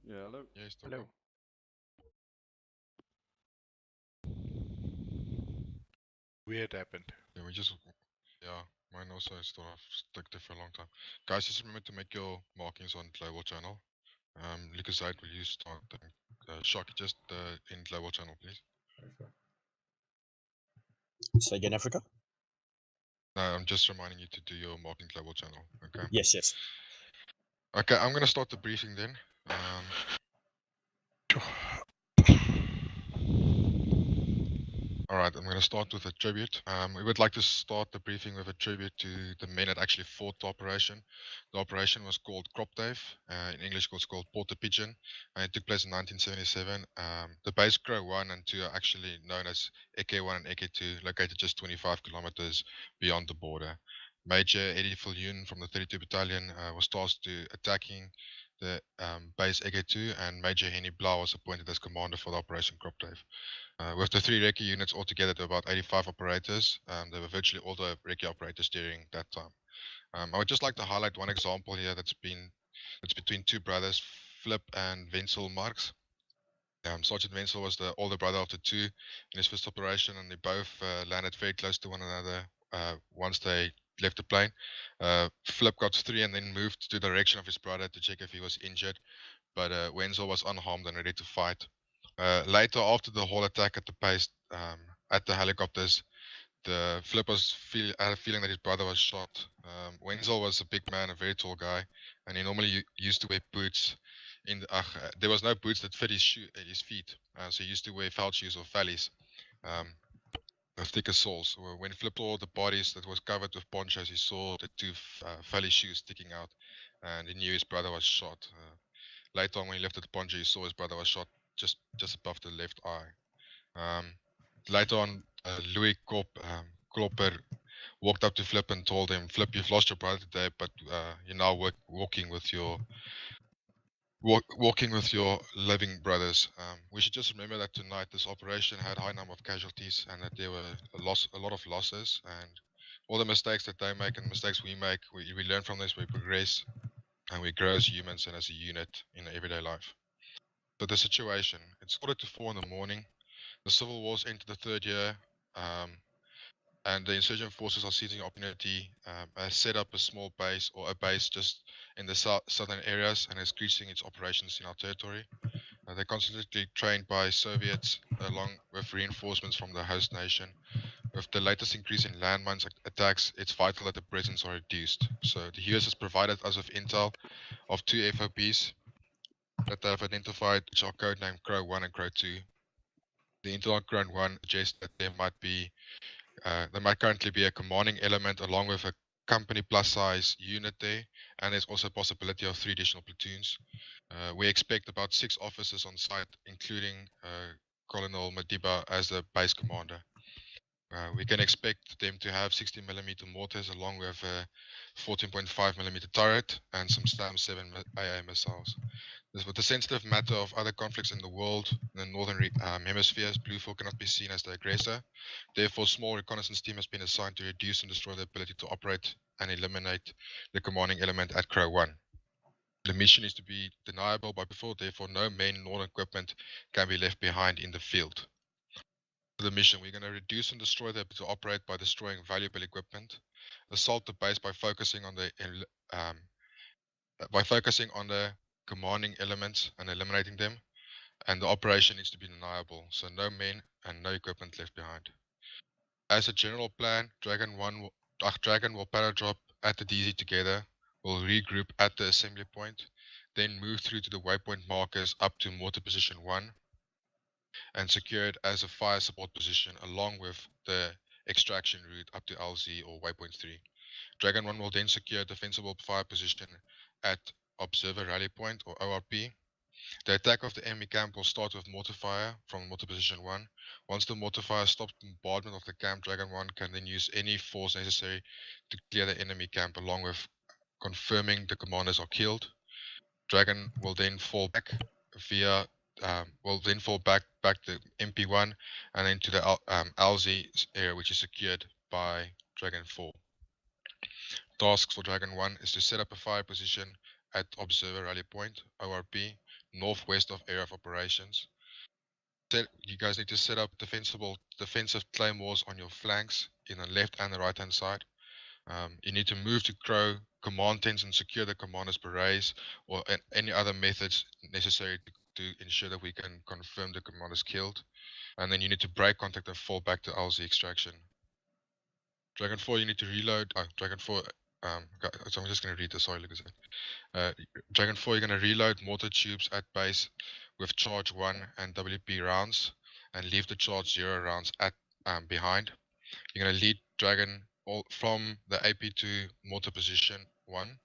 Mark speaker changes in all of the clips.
Speaker 1: Yeah, hello.
Speaker 2: Yeah, he's
Speaker 3: Hello.
Speaker 2: talking.
Speaker 3: Weird happened.
Speaker 2: Yeah, yeah, mine also sort of stuck there for a long time. Guys, just remember to make your markings on global channel. Lucasite, will you start? Shock, just in global channel, please.
Speaker 4: Say again, Africa?
Speaker 2: No, I'm just reminding you to do your marking global channel. Okay.
Speaker 4: Yes, yes.
Speaker 2: Okay, I'm gonna start the briefing then. Alright, I'm going to start with a tribute. We would like to start the briefing with a tribute to the men that actually fought the operation. The operation was called Crop Dave, in English it's called Porter Pigeon, and it took place in 1977. The base Crow 1 and 2 are actually known as Eke 1 and Eke 2, located just 25 kilometers beyond the border. Major Eddie Fillion from the 32 Battalion was tasked to attacking the base Eke 2, and Major Henny Blau was appointed as commander for the Operation Crop Dave. With the 3 Recce units altogether, there were about 85 operators. They were virtually all the Recce operators during that time. I would just like to highlight one example here that's between two brothers, Flip and Wenzel Marx. Sergeant Wenzel was the older brother of the two in his first operation, and they both landed very close to one another once they left the plane. Flip got 3 and then moved to the direction of his brother to check if he was injured, but Wenzel was unharmed and ready to fight. Later, after the whole attack at the base, at the helicopters, the Flip had a feeling that his brother was shot. Wenzel was a big man, a very tall guy, and he normally used to wear boots. There was no boots that fit his feet, so he used to wear felt shoes or valleys, with thicker soles. When Flip saw the bodies that was covered with ponchos, he saw the two valley shoes sticking out, and he knew his brother was shot. Later on, when he lifted the poncho, he saw his brother was shot just above the left eye. Later on, Louis Klopper walked up to Flip and told him, "Flip, you've lost your brother today, but you're now walking with your living brothers." We should just remember that tonight this operation had a high number of casualties and that there were a lot of losses, and all the mistakes that they make and mistakes we make, we learn from this, we progress, and we grow as humans and as a unit in everyday life. So the situation, it's 3:45 in the morning. The civil wars into the third year, and the insurgent forces are seizing the opportunity, has set up a small base or a base just in the southern areas and is increasing its operations in our territory. They're constantly trained by Soviets along with reinforcements from the host nation. With the latest increase in landmines attacks, it's vital that the presence are reduced. So the US has provided us with intel of 2 FOBs that they have identified, which are codenamed Crow 1 and Crow 2. The intel on Crow 1 suggests that there might currently be a commanding element along with a company plus size unit there, and there's also a possibility of 3 additional platoons. We expect about 6 officers on site, including Colonel Madiba as the base commander. We can expect them to have 60mm mortars along with a 14.5mm turret and some SAM-7 AA missiles. With the sensitive matter of other conflicts in the world, in the northern hemispheres, Bluefield cannot be seen as the aggressor. Therefore, a small reconnaissance team has been assigned to reduce and destroy the ability to operate and eliminate the commanding element at Crow 1. The mission is to be deniable by before, therefore no main nor equipment can be left behind in the field. For the mission, we're going to reduce and destroy the ability to operate by destroying valuable equipment, assault the base by focusing on the commanding elements and eliminating them, and the operation needs to be deniable, so no men and no equipment left behind. As a general plan, Dragon will paradrop at the DZ together, will regroup at the assembly point, then move through to the waypoint markers up to mortar position 1, and secure it as a fire support position along with the extraction route up to LZ or waypoint 3. Dragon 1 will then secure a defensible fire position at Observer Rally Point or ORP. The attack of the enemy camp will start with mortar fire from mortar position 1. Once the mortar fire stops bombardment of the camp, Dragon 1 can then use any force necessary to clear the enemy camp along with confirming the commanders are killed. Dragon will then fall back back to MP1 and then to the LZ area, which is secured by Dragon 4. Tasks for Dragon 1 is to set up a fire position at Observer Rally Point, ORP, northwest of Area of Operations. You guys need to set up defensive claymores on your flanks in the left and the right hand side. You need to move to Crow command tents and secure the commander's berets or any other methods necessary to ensure that we can confirm the commander's killed. And then you need to break contact and fall back to LZ extraction. Dragon 4, you need to reload. Dragon 4, so I'm just going to read this, sorry, look at Dragon 4, you're going to reload mortar tubes at base with charge 1 and WP rounds and leave the charge 0 rounds at behind. You're going to lead Dragon from the AP2 mortar position 1.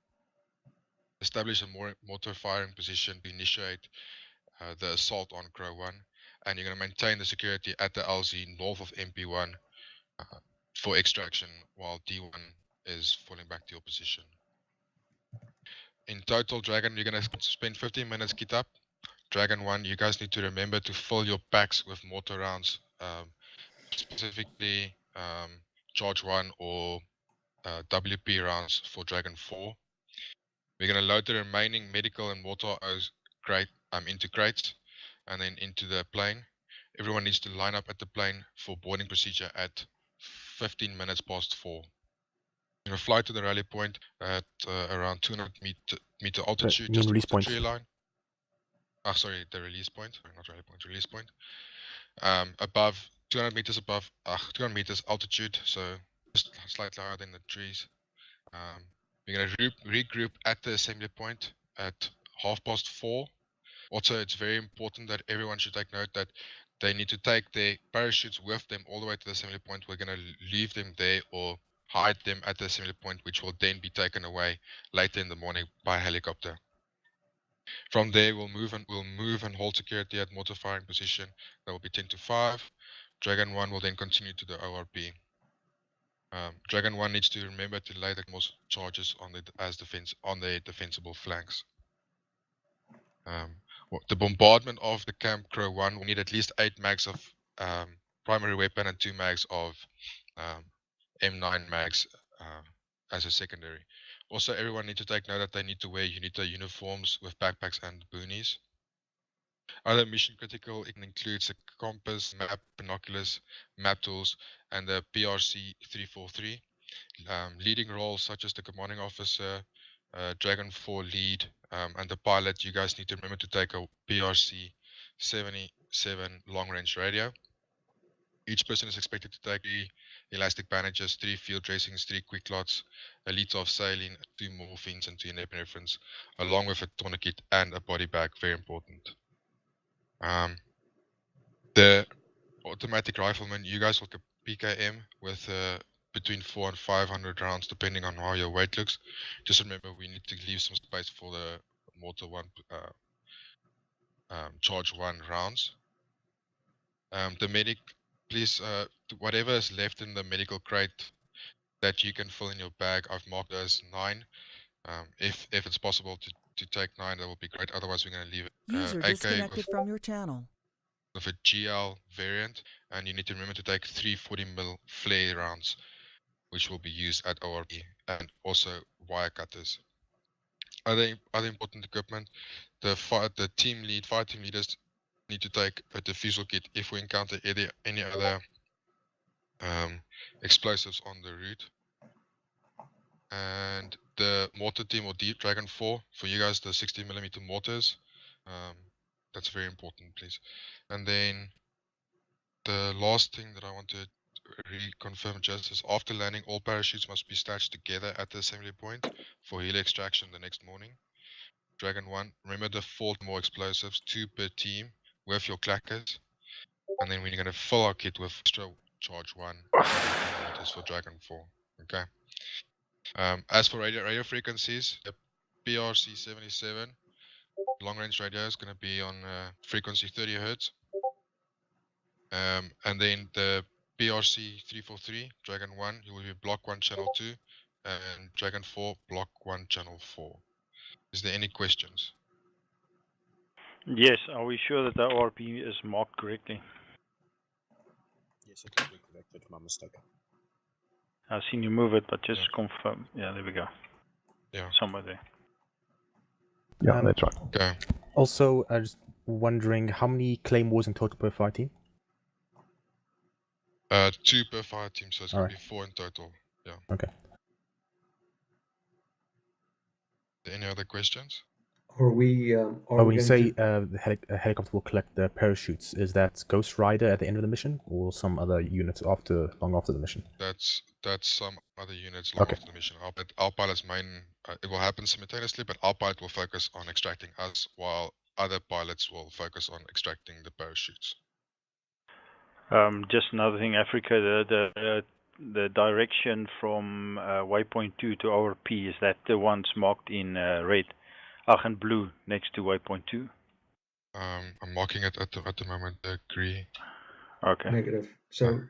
Speaker 2: Establish a mortar firing position to initiate the assault on Crow 1. And you're going to maintain the security at the LZ north of MP1 for extraction while D1 is falling back to your position. In total, Dragon, you're going to spend 15 minutes kit up. Dragon 1, you guys need to remember to fill your packs with mortar rounds, specifically charge 1 or WP rounds for Dragon 4. We're going to load the remaining medical and mortar crate into crates and then into the plane. Everyone needs to line up at the plane for boarding procedure at 15 minutes past 4. You're going to fly to the rally point at around 200 meter altitude, just above the tree line. Sorry, the release point. Sorry, not rally point, release point. Above 200 meters above 200 meters altitude, so just slightly higher than the trees. We're going to regroup at the assembly point at 4:30. Also, it's very important that everyone should take note that they need to take their parachutes with them all the way to the assembly point. We're going to leave them there or hide them at the assembly point, which will then be taken away later in the morning by helicopter. From there, we'll move and hold security at mortar firing position. That will be 10 to 5. Dragon 1 will then continue to the ORP. Dragon 1 needs to remember to lay the most charges on the defensible flanks. The bombardment of the camp Crow 1 will need at least 8 mags of primary weapon and 2 mags of M9 mags as a secondary. Also, everyone needs to take note that they need to wear UNITA uniforms with backpacks and boonies. Other mission critical, it includes a compass, map, binoculars, map tools, and the PRC 343. Leading roles such as the commanding officer, Dragon 4 lead, and the pilot, you guys need to remember to take a PRC 77 long range radio. Each person is expected to take 3 elastic bandages, 3 field dressings, 3 quick lots, a liter of saline, 2 morphines, and 2 epinephrines, along with a tourniquet and a body bag, very important. The automatic rifleman, you guys will get PKM with between 400 and 500 rounds, depending on how your weight looks. Just remember, we need to leave some space for the Mortar 1 charge 1 rounds. The medic, please, whatever is left in the medical crate that you can fill in your bag, I've marked as 9. If it's possible to take 9, that would be great. Otherwise, we're going to leave
Speaker 1: User
Speaker 2: AK
Speaker 1: disconnected from your channel.
Speaker 2: With a GL variant, and you need to remember to take 3 40mm flare rounds, which will be used at ORP, and also wire cutters. Other important equipment, the fire team leaders need to take a defusal kit if we encounter any other explosives on the route. And the mortar team or Dragon 4, for you guys, the 60mm mortars. That's very important, please. And then the last thing that I want to reconfirm just is after landing, all parachutes must be stashed together at the assembly point for heli extraction the next morning. Dragon 1, remember the 4 more explosives, 2 per team with your clackers. And then we're going to fill our kit with extra charge 1 and mortars for Dragon 4. Okay. As for radio frequencies, the PRC 77 long range radio is going to be on frequency 30 Hz. And then the PRC 343, Dragon 1, you will be block 1 channel 2, and Dragon 4, block 1 channel 4. Is there any questions?
Speaker 4: Yes, are we sure that the ORP is marked correctly?
Speaker 5: Yes, it will be corrected, my mistake.
Speaker 4: I've seen you move it, but just confirm. Yeah, there we go.
Speaker 2: Yeah.
Speaker 4: Somewhere there.
Speaker 1: Yeah, that's right.
Speaker 2: Okay.
Speaker 5: Also, I was wondering how many claymores in total per fire team?
Speaker 2: 2 per fire team, so it's gonna be
Speaker 5: Alright.
Speaker 2: 4 in total. Yeah.
Speaker 5: Okay.
Speaker 2: Any other questions?
Speaker 6: Are we?
Speaker 5: But when you say
Speaker 6: to...
Speaker 5: a helicopter will collect the parachutes, is that Ghostrider at the end of the mission, or some other units long after the mission?
Speaker 2: That's some other units long
Speaker 5: Okay.
Speaker 2: after the mission. Our pilot's main, it will happen simultaneously, but our pilot will focus on extracting us, while other pilots will focus on extracting the parachutes.
Speaker 4: Just another thing, Africa, the direction from waypoint 2 to our P, is that the ones marked in red, and blue next to waypoint 2?
Speaker 2: I'm marking it at the moment. Agree.
Speaker 4: Okay.
Speaker 6: Negative. So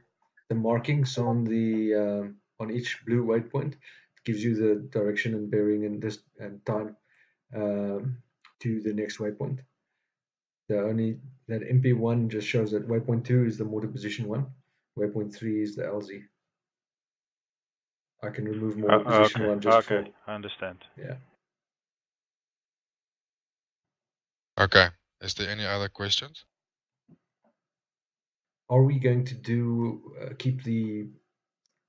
Speaker 6: the markings on the on each blue waypoint gives you the direction and bearing and this and time to the next waypoint. That MP1 just shows that waypoint 2 is the mortar position 1, waypoint 3 is the LZ. I can remove more position
Speaker 4: Okay.
Speaker 6: 1 just for.
Speaker 4: I understand.
Speaker 6: Yeah.
Speaker 2: Okay. Is there any other questions?
Speaker 6: Are we going to do keep the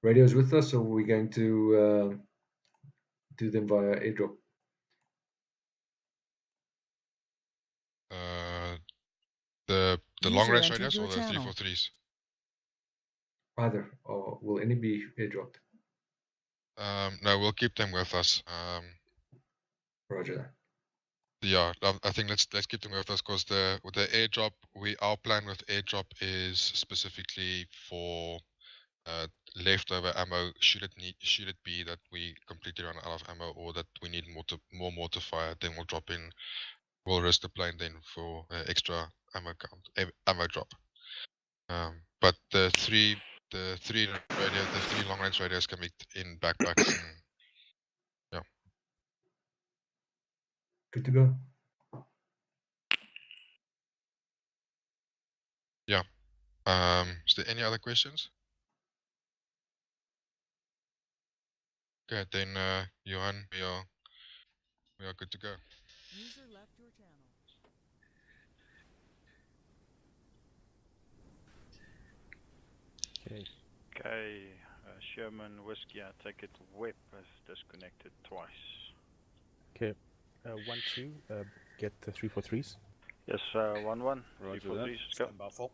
Speaker 6: radios with us, or are we going to do them via airdrop?
Speaker 2: The long range radios or the 343s?
Speaker 6: Either, or will any be airdropped?
Speaker 2: No, we'll keep them with us.
Speaker 6: Roger.
Speaker 2: Yeah, I think let's keep them with us, because the airdrop, our plan with airdrop is specifically for leftover ammo. Should it be that we completely run out of ammo, or that we need more mortar fire, then we'll drop in. We'll risk the plane then for extra ammo ammo drop. But the three long range radios can be in backpacks. And, yeah.
Speaker 6: Good to go.
Speaker 2: Yeah. Is there any other questions? Okay, then Johan, we are good to go.
Speaker 7: User left your channel.
Speaker 4: Okay, Sherman Whiskey, I take it Web has disconnected twice.
Speaker 5: Okay. 1-2, get the 343s.
Speaker 4: Yes, 1-1,
Speaker 5: Roger
Speaker 4: 343,
Speaker 5: that.
Speaker 4: let's go.
Speaker 5: Stand by full.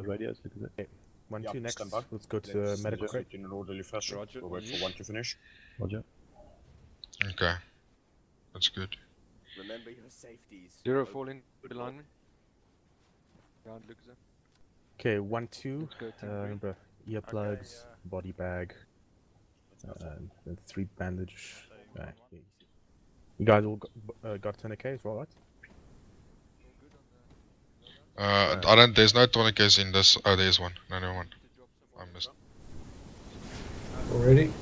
Speaker 1: Radios,
Speaker 5: Okay. 1-2 Yeah, next. stand by. Let's go to the medical crate. In an orderly fashion.
Speaker 1: Roger.
Speaker 5: We'll wait for 1 to finish.
Speaker 1: Roger.
Speaker 2: Okay, that's good.
Speaker 8: Remember your safeties.
Speaker 9: 0 falling, good alignment. Ground looks up.
Speaker 5: Okay, 1-2.
Speaker 9: Let's go to
Speaker 5: Remember, earplugs, body bag, and 3 bandage. Right. You guys all got tourniquets, right?
Speaker 2: I don't. There's no tourniquets in this. Oh, there's one. No, never mind. I missed.
Speaker 6: Already?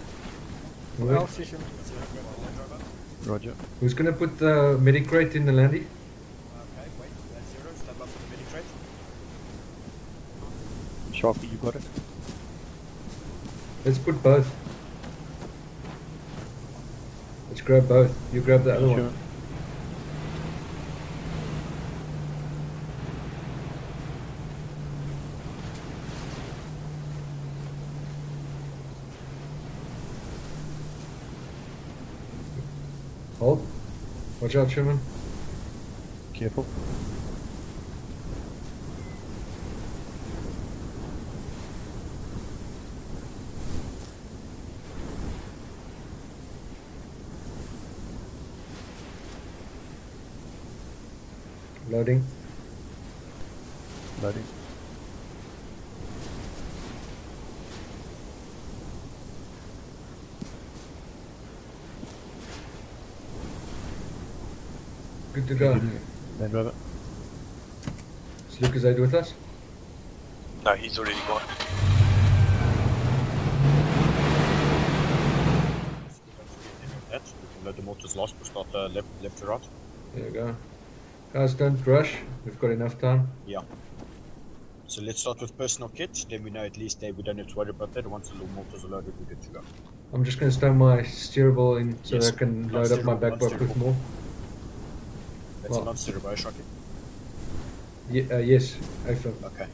Speaker 1: Roger.
Speaker 6: Who's going to put the medic crate in the landy?
Speaker 5: Okay, wait. 0. Stand by for the medic crate.
Speaker 1: Sharky, you got it?
Speaker 6: Let's put both. Let's grab both. You grab the other one. Hold. Watch out, Sherman.
Speaker 1: Careful.
Speaker 6: Loading.
Speaker 1: Loading.
Speaker 6: Good to go.
Speaker 1: Land Rover.
Speaker 6: Is Lucas Aid with us?
Speaker 10: No, he's already gone.
Speaker 5: That. We can load the mortars last. We'll start left to right.
Speaker 6: There we go. Guys, don't rush. We've got enough time.
Speaker 5: Yeah.
Speaker 11: So let's start with personal kit, then we know at least we don't have to worry about that. Once the little mortars are loaded, we're good to go.
Speaker 6: I'm just going to stow my steerable in so
Speaker 11: Yes,
Speaker 6: that I can load up my backpack with more.
Speaker 11: That's a non-steerable, Shocky.
Speaker 6: Yeah, yes, AFib.
Speaker 11: Okay.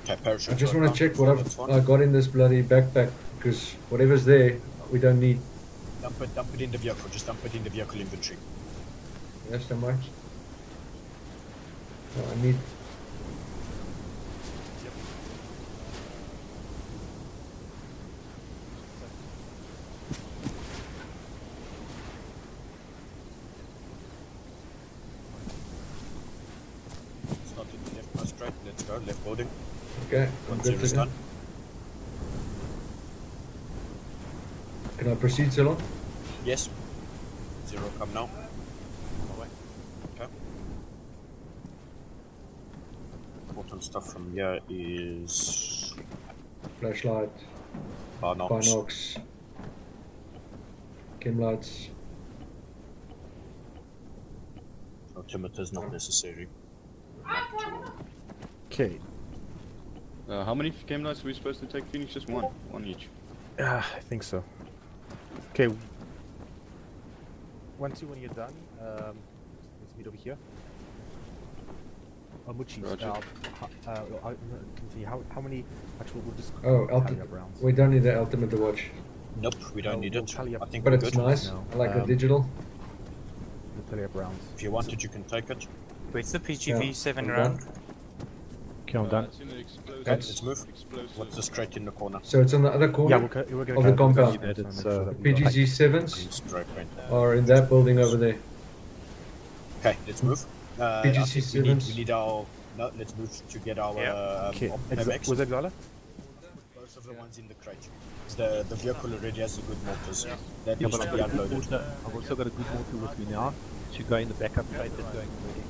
Speaker 11: Okay, parachute.
Speaker 6: I just want to check what I got in this bloody backpack, because whatever's there, we don't need.
Speaker 11: Dump it in the vehicle. Just dump it in the vehicle inventory.
Speaker 6: Yes, so much. Oh, I need.
Speaker 11: Start in the left, go straight. Let's go. Left building.
Speaker 6: Okay, I'm good to go. Can I proceed, Ceylon?
Speaker 11: Yes. 0, come now. Okay. Important stuff from here is
Speaker 6: Flashlight, binocs, chem lights.
Speaker 11: Altimeter is not necessary.
Speaker 5: Okay.
Speaker 12: How many game lights are we supposed to take, Phoenix? Just one? One each?
Speaker 5: I think so. Okay. When you're done, let's meet over here. Muchis. Continue. How many actual we'll just rounds?
Speaker 6: We don't need the altimeter watch.
Speaker 11: Nope, we don't need it. I think
Speaker 6: but
Speaker 11: we're
Speaker 6: it's
Speaker 11: good.
Speaker 6: nice. I like the digital.
Speaker 5: We'll tally up rounds.
Speaker 11: If you want it, you can take it.
Speaker 13: Where's the PGV 7 round?
Speaker 1: Okay, I'm done.
Speaker 11: Let's move. What's the straight in the corner?
Speaker 6: So it's on the other corner of the compound.
Speaker 1: That it's,
Speaker 6: the PGZ 7s are in that building over there.
Speaker 11: Okay, let's move.
Speaker 6: PGC 7s.
Speaker 11: We need our. No, let's move to get our.
Speaker 5: Okay. Was it Lala?
Speaker 11: Both of the ones in the crate. The vehicle already has a good mortars. That
Speaker 1: Yeah,
Speaker 11: needs
Speaker 1: but
Speaker 11: to be unloaded.
Speaker 1: I've also got a good mortar with me now. Should go in the backup crate and going ready.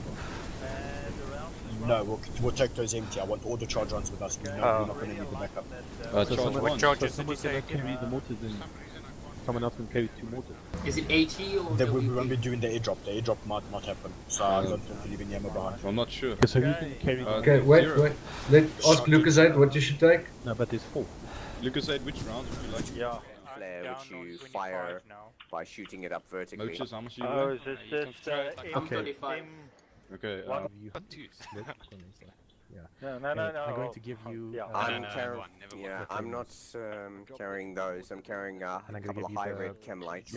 Speaker 11: No, we'll take those empty. I want all the charge runs with us. We know we're not going to need the backup.
Speaker 1: What charges did you say? Carry the mortars in. Someone else can carry 2 mortars.
Speaker 14: Is it 80 or
Speaker 11: We won't be doing the airdrop. The airdrop might not happen. So I don't want to leave any ammo behind.
Speaker 12: I'm not sure.
Speaker 1: So who can carry
Speaker 6: Okay, wait. Let ask Lucasite what you should take.
Speaker 1: No, but there's 4.
Speaker 12: Lucasite, which rounds would you like?
Speaker 13: Yeah.
Speaker 8: Flare which you fire by shooting it up vertically.
Speaker 12: Mochis, how much
Speaker 4: Oh, is this just
Speaker 1: Okay.
Speaker 12: Okay,
Speaker 5: you have 2. Yeah.
Speaker 4: No.
Speaker 5: I'm going to give you.
Speaker 8: I'm not carrying those. I'm carrying a couple of high red chem lights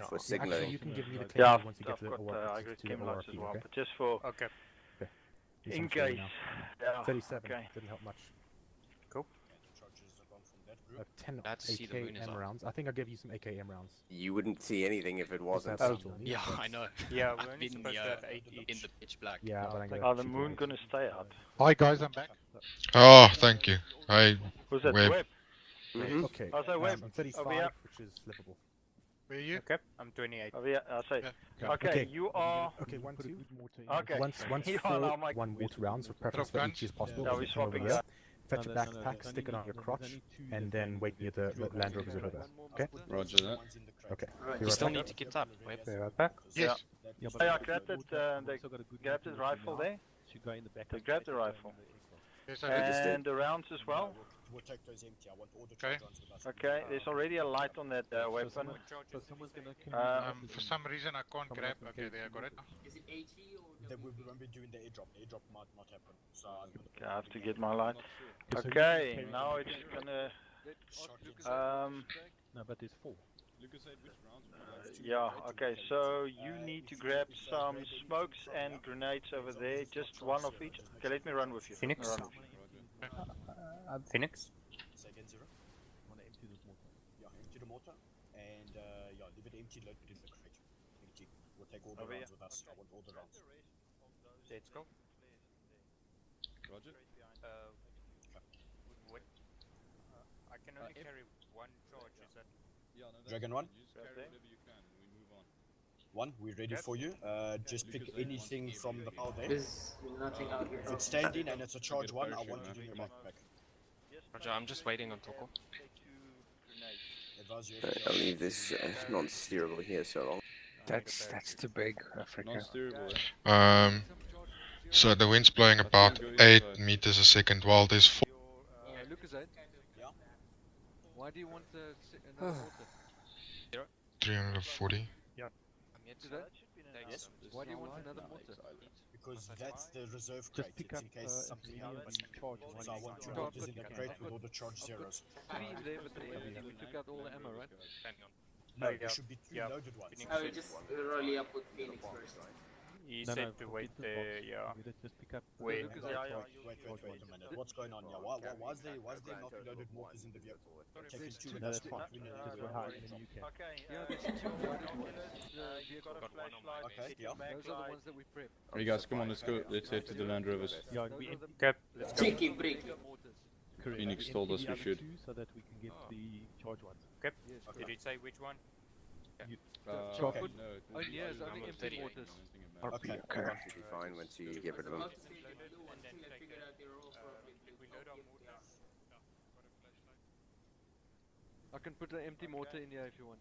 Speaker 8: for signaling.
Speaker 5: Actually, you can give me the chem once you get to the
Speaker 4: chem lights as well,
Speaker 5: okay?
Speaker 4: but just for in case.
Speaker 5: 37 didn't help much.
Speaker 13: Cool.
Speaker 5: 10 AKM rounds. I think I'll give you some AKM rounds.
Speaker 8: You wouldn't see anything if it wasn't.
Speaker 10: Yeah, I know.
Speaker 13: Yeah, we're only
Speaker 10: Been
Speaker 13: supposed to have 8
Speaker 10: in
Speaker 13: each.
Speaker 10: the pitch black.
Speaker 5: Yeah, but I'm gonna
Speaker 4: Are the moon gonna stay out?
Speaker 3: Hi guys, I'm back.
Speaker 2: Oh, thank you. Hey,
Speaker 4: Was that
Speaker 2: Web.
Speaker 4: Web?
Speaker 5: Okay.
Speaker 4: Oh, so Web.
Speaker 5: I'm 35,
Speaker 4: here.
Speaker 5: which is livable.
Speaker 3: Where are you?
Speaker 13: Okay, I'm 28.
Speaker 4: Over here, I'll say.
Speaker 3: Yeah.
Speaker 4: Okay, you are.
Speaker 5: Okay, 1, 2.
Speaker 4: Okay.
Speaker 5: Once
Speaker 4: You
Speaker 5: 4,
Speaker 4: are now my
Speaker 5: 1 water rounds, with preference for each as possible.
Speaker 4: Are we
Speaker 5: Just come over
Speaker 4: swapping
Speaker 5: here.
Speaker 4: that?
Speaker 5: Fetch a backpack, stick it on your crotch, and then wait near the Land Rovers over there. Okay?
Speaker 12: Roger that.
Speaker 5: Okay.
Speaker 10: You still need to get up. Web.
Speaker 13: Right back.
Speaker 3: Yes.
Speaker 4: Grab that rifle there. They grab the rifle.
Speaker 3: Yes, I did.
Speaker 4: And the rounds as well.
Speaker 11: We'll take those empty. I want all the
Speaker 3: Okay.
Speaker 11: charge runs with us.
Speaker 4: Okay, there's already a light on that weapon.
Speaker 3: For some reason I can't grab. Okay, there I got it.
Speaker 14: Is it 80 or
Speaker 11: We won't be doing the airdrop. The airdrop might not happen. So
Speaker 4: Okay, I have to get my light. Okay, now it's gonna.
Speaker 1: No, but there's 4.
Speaker 12: Lucasite, which rounds would you like?
Speaker 4: Yeah. Okay, so you need to grab some smokes and grenades over there. Just one of each. Okay, let me run with you.
Speaker 13: Phoenix?
Speaker 4: Run with you.
Speaker 13: Phoenix?
Speaker 11: say again 0.
Speaker 1: Want to empty this mortar?
Speaker 11: Yeah, empty the mortar. And leave it empty, load it in the crate. Empty. We'll take all the rounds with us. I want all the rounds.
Speaker 13: Let's go.
Speaker 12: Roger.
Speaker 13: What? I can only carry 1 charge, is that?
Speaker 12: Yeah, no,
Speaker 11: Dragon 1?
Speaker 12: Just carry whatever you can, we move on.
Speaker 11: 1, we're ready for you. Just pick anything from the pile there.
Speaker 14: there's nothing out here?
Speaker 11: If it's standing and it's a charge 1, I want it in your backpack.
Speaker 10: Roger, I'm just waiting on Toko.
Speaker 11: Advise you
Speaker 8: I'll leave this non-steerable here so long.
Speaker 13: That's too big, Africa.
Speaker 12: Non-steerable,
Speaker 2: So the wind's blowing about 8 meters a second while there's 4.
Speaker 9: Lucas, yeah? Why do you want another mortar?
Speaker 2: 340.
Speaker 1: Yeah.
Speaker 9: Yes. Why do you want another mortar?
Speaker 11: Because that's the reserve
Speaker 1: Just
Speaker 11: crate.
Speaker 1: pick
Speaker 11: It's
Speaker 1: up
Speaker 11: in case something happens.
Speaker 1: charge.
Speaker 11: So I want 2 mortars in the crate with all the charge zeros.
Speaker 9: 3 there, but we took out all the ammo, right?
Speaker 11: No, there should be 3 loaded ones.
Speaker 14: Oh, just roll up with Phoenix first.
Speaker 13: He said to wait there, yeah.
Speaker 1: Just pick up.
Speaker 11: Wait a minute. What's going on here? Why is there multi-loaded mortars in the vehicle? Taking 2
Speaker 1: No, that's fine.
Speaker 13: Okay,
Speaker 9: Yeah, there's 2 loaded ones. Vehicle.
Speaker 11: Okay, yeah.
Speaker 9: Those are the ones that we prep.
Speaker 12: Alright guys, come on, let's go. Let's head to the Land Rovers.
Speaker 1: Yeah,
Speaker 9: Those
Speaker 1: we
Speaker 9: are the
Speaker 13: Cap, let's go.
Speaker 14: Cheeky breaky.
Speaker 12: Phoenix told us we should.
Speaker 1: So that we can get the charge ones.
Speaker 13: Cap,
Speaker 9: Yes,
Speaker 13: did he say which one?
Speaker 9: Chocolate?
Speaker 11: Okay.
Speaker 9: Oh, yes, only
Speaker 10: Number
Speaker 9: empty
Speaker 10: 38.
Speaker 9: mortars.
Speaker 11: Okay.
Speaker 8: Should be fine once you get rid of them.
Speaker 9: I can put an empty mortar in here if you want.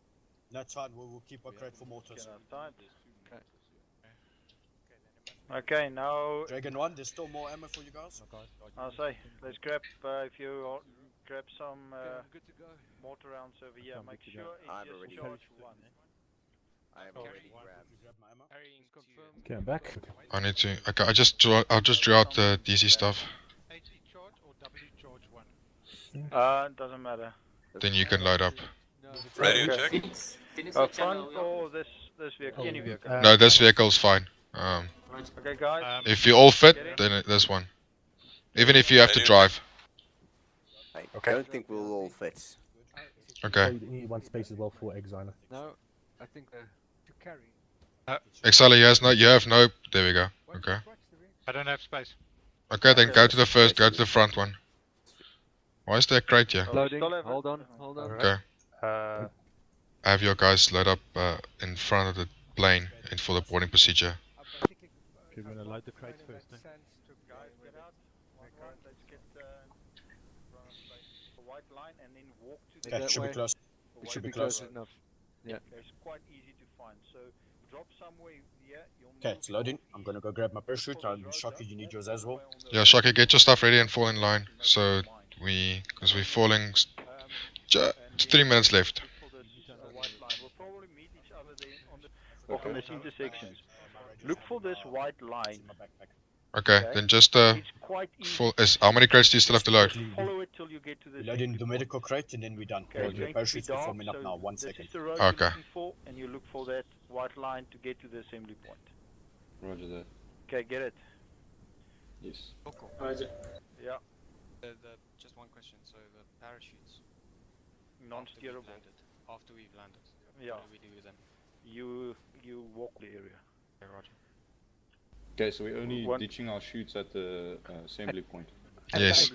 Speaker 11: That's fine. We'll keep a crate for mortars.
Speaker 4: Okay, now
Speaker 11: Dragon 1, there's still more ammo for you guys.
Speaker 4: I'll say let's grab if you all grab some
Speaker 9: I'm good to go.
Speaker 4: mortar rounds over here. Make sure
Speaker 8: I've
Speaker 4: it's
Speaker 8: already
Speaker 4: just charge 1.
Speaker 8: I have already grabbed.
Speaker 11: Grab my ammo.
Speaker 9: Confirm.
Speaker 5: Okay, I'm back.
Speaker 2: I need to. Okay, I'll just draw out the DC stuff.
Speaker 3: 80 charge or W charge 1?
Speaker 4: Doesn't matter.
Speaker 2: Then you can load up.
Speaker 9: No,
Speaker 15: Radio
Speaker 4: Okay.
Speaker 15: check.
Speaker 14: Phoenix
Speaker 4: Front
Speaker 14: channel,
Speaker 4: or this vehicle? Any vehicle.
Speaker 2: No, this vehicle's fine.
Speaker 4: Okay, guys.
Speaker 2: If you all fit, then this one. Even if you have to drive.
Speaker 8: I don't think we'll all fit.
Speaker 2: Okay.
Speaker 5: You need 1 space as well for Exiler.
Speaker 9: No, I think to carry.
Speaker 2: Exile, you have no. There we go. Okay.
Speaker 3: I don't have space.
Speaker 2: Okay, then go to the first. Go to the front one. Why is there a crate here?
Speaker 9: Loading. Hold on.
Speaker 2: Okay. Have your guys load up in front of the plane and for the boarding procedure.
Speaker 1: We're gonna load the crates first. Eh?
Speaker 4: Let's get the white line and then walk to
Speaker 11: Okay, should be close.
Speaker 9: It should be close enough. Yeah.
Speaker 4: It's quite easy to find. So drop somewhere here.
Speaker 11: Okay, it's loading. I'm gonna go grab my parachute. And Shocky, you need yours as well.
Speaker 2: Yeah, Shaki, get your stuff ready and fall in line. So because we're falling. 3 minutes left.
Speaker 4: We'll probably meet each other there on this intersections. Look for this white line.
Speaker 2: Okay, then just
Speaker 4: It's quite easy.
Speaker 2: how many crates do you still have to load?
Speaker 4: Follow it till you get to this.
Speaker 11: Loading the medical crate and then we're done.
Speaker 4: Okay,
Speaker 11: The parachute's forming up now. 1
Speaker 4: This
Speaker 11: second.
Speaker 4: is the road
Speaker 2: Okay.
Speaker 4: you're looking for, and you look for that white line to get to the assembly point.
Speaker 12: Roger that.
Speaker 4: Okay, get it.
Speaker 12: Yes.
Speaker 14: Roger.
Speaker 4: Yeah.
Speaker 10: Just one question. So the parachutes.
Speaker 4: Non-steerable.
Speaker 10: After we've landed.
Speaker 4: Yeah.
Speaker 10: What do we do with them?
Speaker 4: You walk the area.
Speaker 10: Okay, Roger.
Speaker 12: Okay, so we're only
Speaker 4: One-
Speaker 12: ditching our chutes at the assembly point.
Speaker 2: Yes.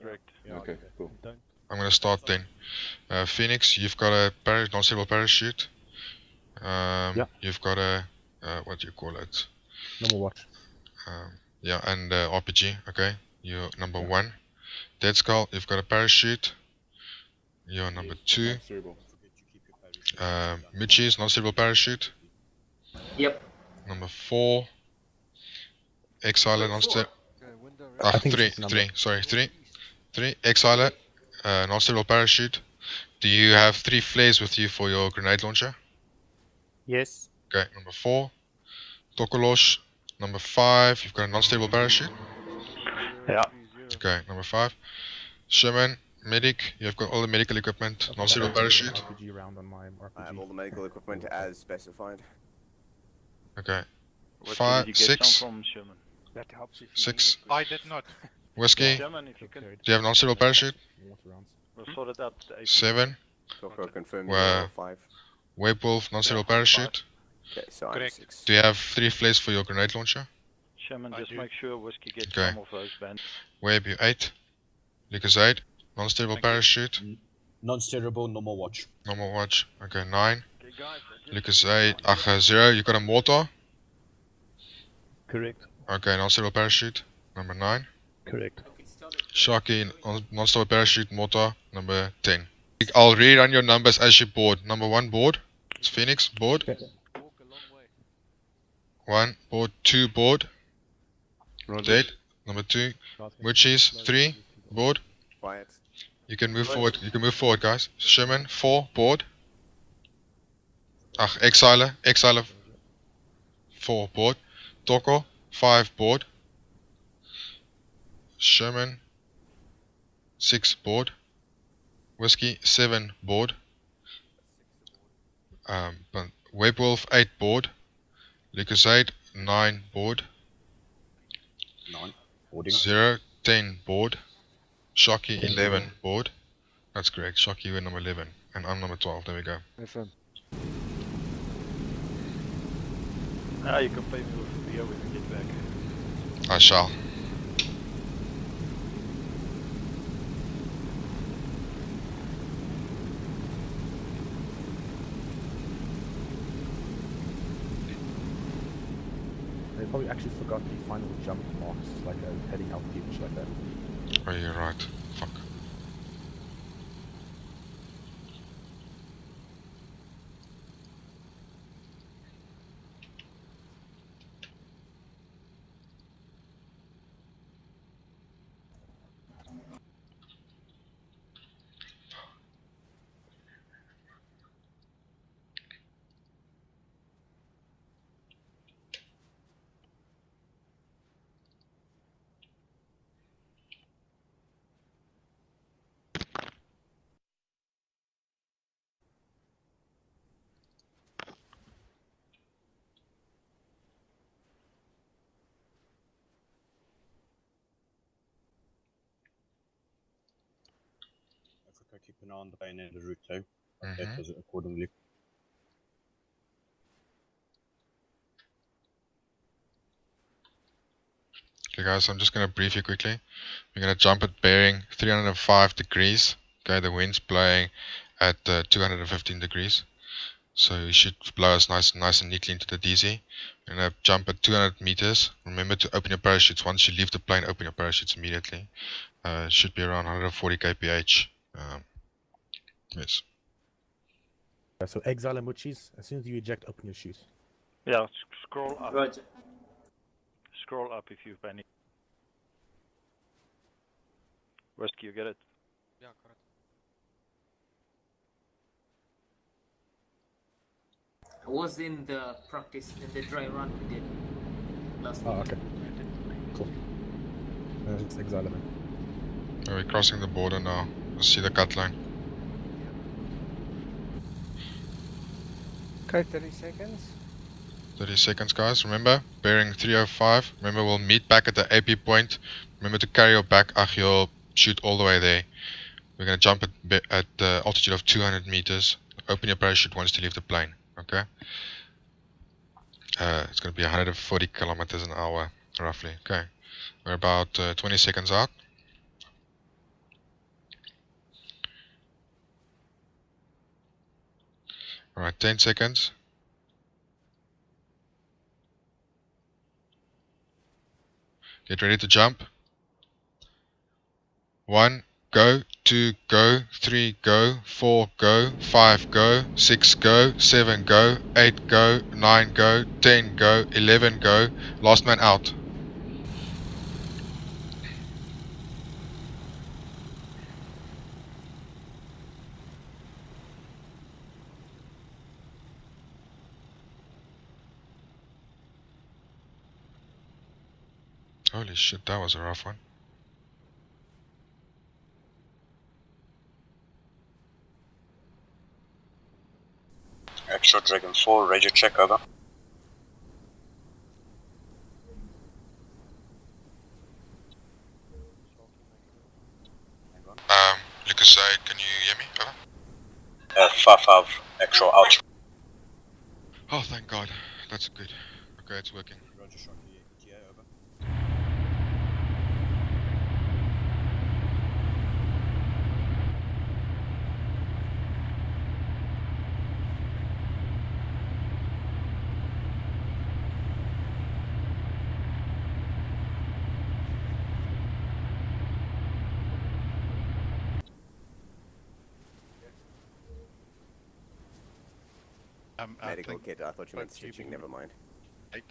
Speaker 4: Correct.
Speaker 12: Okay, cool.
Speaker 2: I'm gonna start then. Phoenix, you've got a non-stable parachute. You've got a what do you call it?
Speaker 5: Normal watch.
Speaker 2: Yeah, and RPG. Okay, you're number 1. Dead Skull, you've got a parachute. You're number 2. Michi's non-stable parachute.
Speaker 14: Yep.
Speaker 2: Number 4. Exiler non-stable.
Speaker 5: I think
Speaker 2: 3.
Speaker 5: it's number-
Speaker 2: 3. 3. Exiler, non-stable parachute. Do you have 3 flares with you for your grenade launcher?
Speaker 1: Yes.
Speaker 2: Okay, number 4. Tokolosh, number 5. You've got a non-stable parachute.
Speaker 4: Yeah.
Speaker 2: Okay, number 5. Sherman, medic. You've got all the medical equipment. Non-stable parachute.
Speaker 5: RPG round on my RPG.
Speaker 8: I have all the medical equipment as specified.
Speaker 2: Okay.
Speaker 4: What
Speaker 2: 5,
Speaker 4: did you get
Speaker 2: 6.
Speaker 4: some from Sherman?
Speaker 1: That helps if you
Speaker 2: 6.
Speaker 3: I did not.
Speaker 2: Whiskey.
Speaker 4: Sherman, if you can.
Speaker 2: Do you have non-stable parachute?
Speaker 5: Water rounds.
Speaker 4: We'll sort it out.
Speaker 2: 7.
Speaker 8: So for confirm
Speaker 2: Well,
Speaker 8: you're 5.
Speaker 2: Webwolf, non-stable parachute.
Speaker 8: Okay, so I'm
Speaker 3: Correct.
Speaker 8: 6.
Speaker 2: Do you have 3 flares for your grenade launcher?
Speaker 4: Sherman,
Speaker 3: I
Speaker 4: just
Speaker 3: do.
Speaker 4: make sure Whiskey gets
Speaker 2: Okay.
Speaker 4: some of those bands.
Speaker 2: Web, you 8. Lucas 8. Non-stable parachute.
Speaker 11: Non-steerable, normal watch.
Speaker 2: Normal watch. Okay, 9.
Speaker 4: Okay, guys.
Speaker 2: Lucas 8. 0. You got a mortar.
Speaker 1: Correct.
Speaker 2: Okay, non-stable parachute. Number 9.
Speaker 1: Correct.
Speaker 2: Sharky, non-stable parachute, mortar, number 10. I'll rerun your numbers as you board. Number 1 board. It's Phoenix, board.
Speaker 9: Walk a long way.
Speaker 2: 1, board, 2, board. Dead. Number 2. Witches, 3. Board.
Speaker 8: Quiet.
Speaker 2: You can move forward. You can move forward, guys. Sherman, 4. Board. Exiler. 4. Board. Toko, 5. Board. Sherman, 6. Board. Whiskey, 7. Board. Webwolf, 8. Board. Lucas 8, 9. Board.
Speaker 11: 9. Boarding.
Speaker 2: 0, 10. Board. Shocky, 11. Board. That's correct. Shocky, you were number 11. And I'm number 12. There we go.
Speaker 9: FM.
Speaker 4: Now you can play me with beer when we get back.
Speaker 2: I shall.
Speaker 5: They probably actually forgot the final jump marks, like heading altitude and shit like that.
Speaker 2: Oh, you're right. Fuck.
Speaker 11: Keep an eye on the plane and the route too. Update us accordingly.
Speaker 2: Okay guys, I'm just going to brief you quickly. We're going to jump at bearing 305 degrees. Okay, the wind's blowing at 215 degrees. So it should blow us nice and neatly into the DZ. We're going to jump at 200 meters. Remember to open your parachutes. Once you leave the plane, open your parachutes immediately. It should be around 140 kph. Yes.
Speaker 5: So exile and Muchis, as soon as you eject, open your chute.
Speaker 4: Yeah, scroll up.
Speaker 14: Roger.
Speaker 4: Scroll up if you've any. Whiskey, you get it?
Speaker 10: Yeah, correct.
Speaker 14: I was in the practice, in the dry run we did last week.
Speaker 5: Oh, okay. Cool. It's exile then.
Speaker 2: We're crossing the border now. Let's see the cut line.
Speaker 3: Okay, 30 seconds.
Speaker 2: 30 seconds, guys. Remember, bearing 305. Remember, we'll meet back at the AP point. Remember to carry your back, you'll shoot all the way there. We're going to jump at the altitude of 200 meters. Open your parachute once you leave the plane, okay? It's going to be 140 kilometers an hour, roughly, okay? We're about 20 seconds out. Alright, 10 seconds. Get ready to jump. 1, go. 2, go. 3, go. 4, go. 5, go. 6, go. 7, go. 8, go. 9, go. 10, go. 11, go. Last man out. Holy shit, that was a rough one.
Speaker 11: Extra Dragon 4, radio check, over.
Speaker 2: Lucas, can you hear me? Over?
Speaker 11: 5-5, extra out.
Speaker 2: Oh, thank God. That's good. Okay, it's working.
Speaker 11: Roger, Shocky, ETA, over.
Speaker 8: Medical kit, I thought you meant stitching, never mind.
Speaker 11: 8.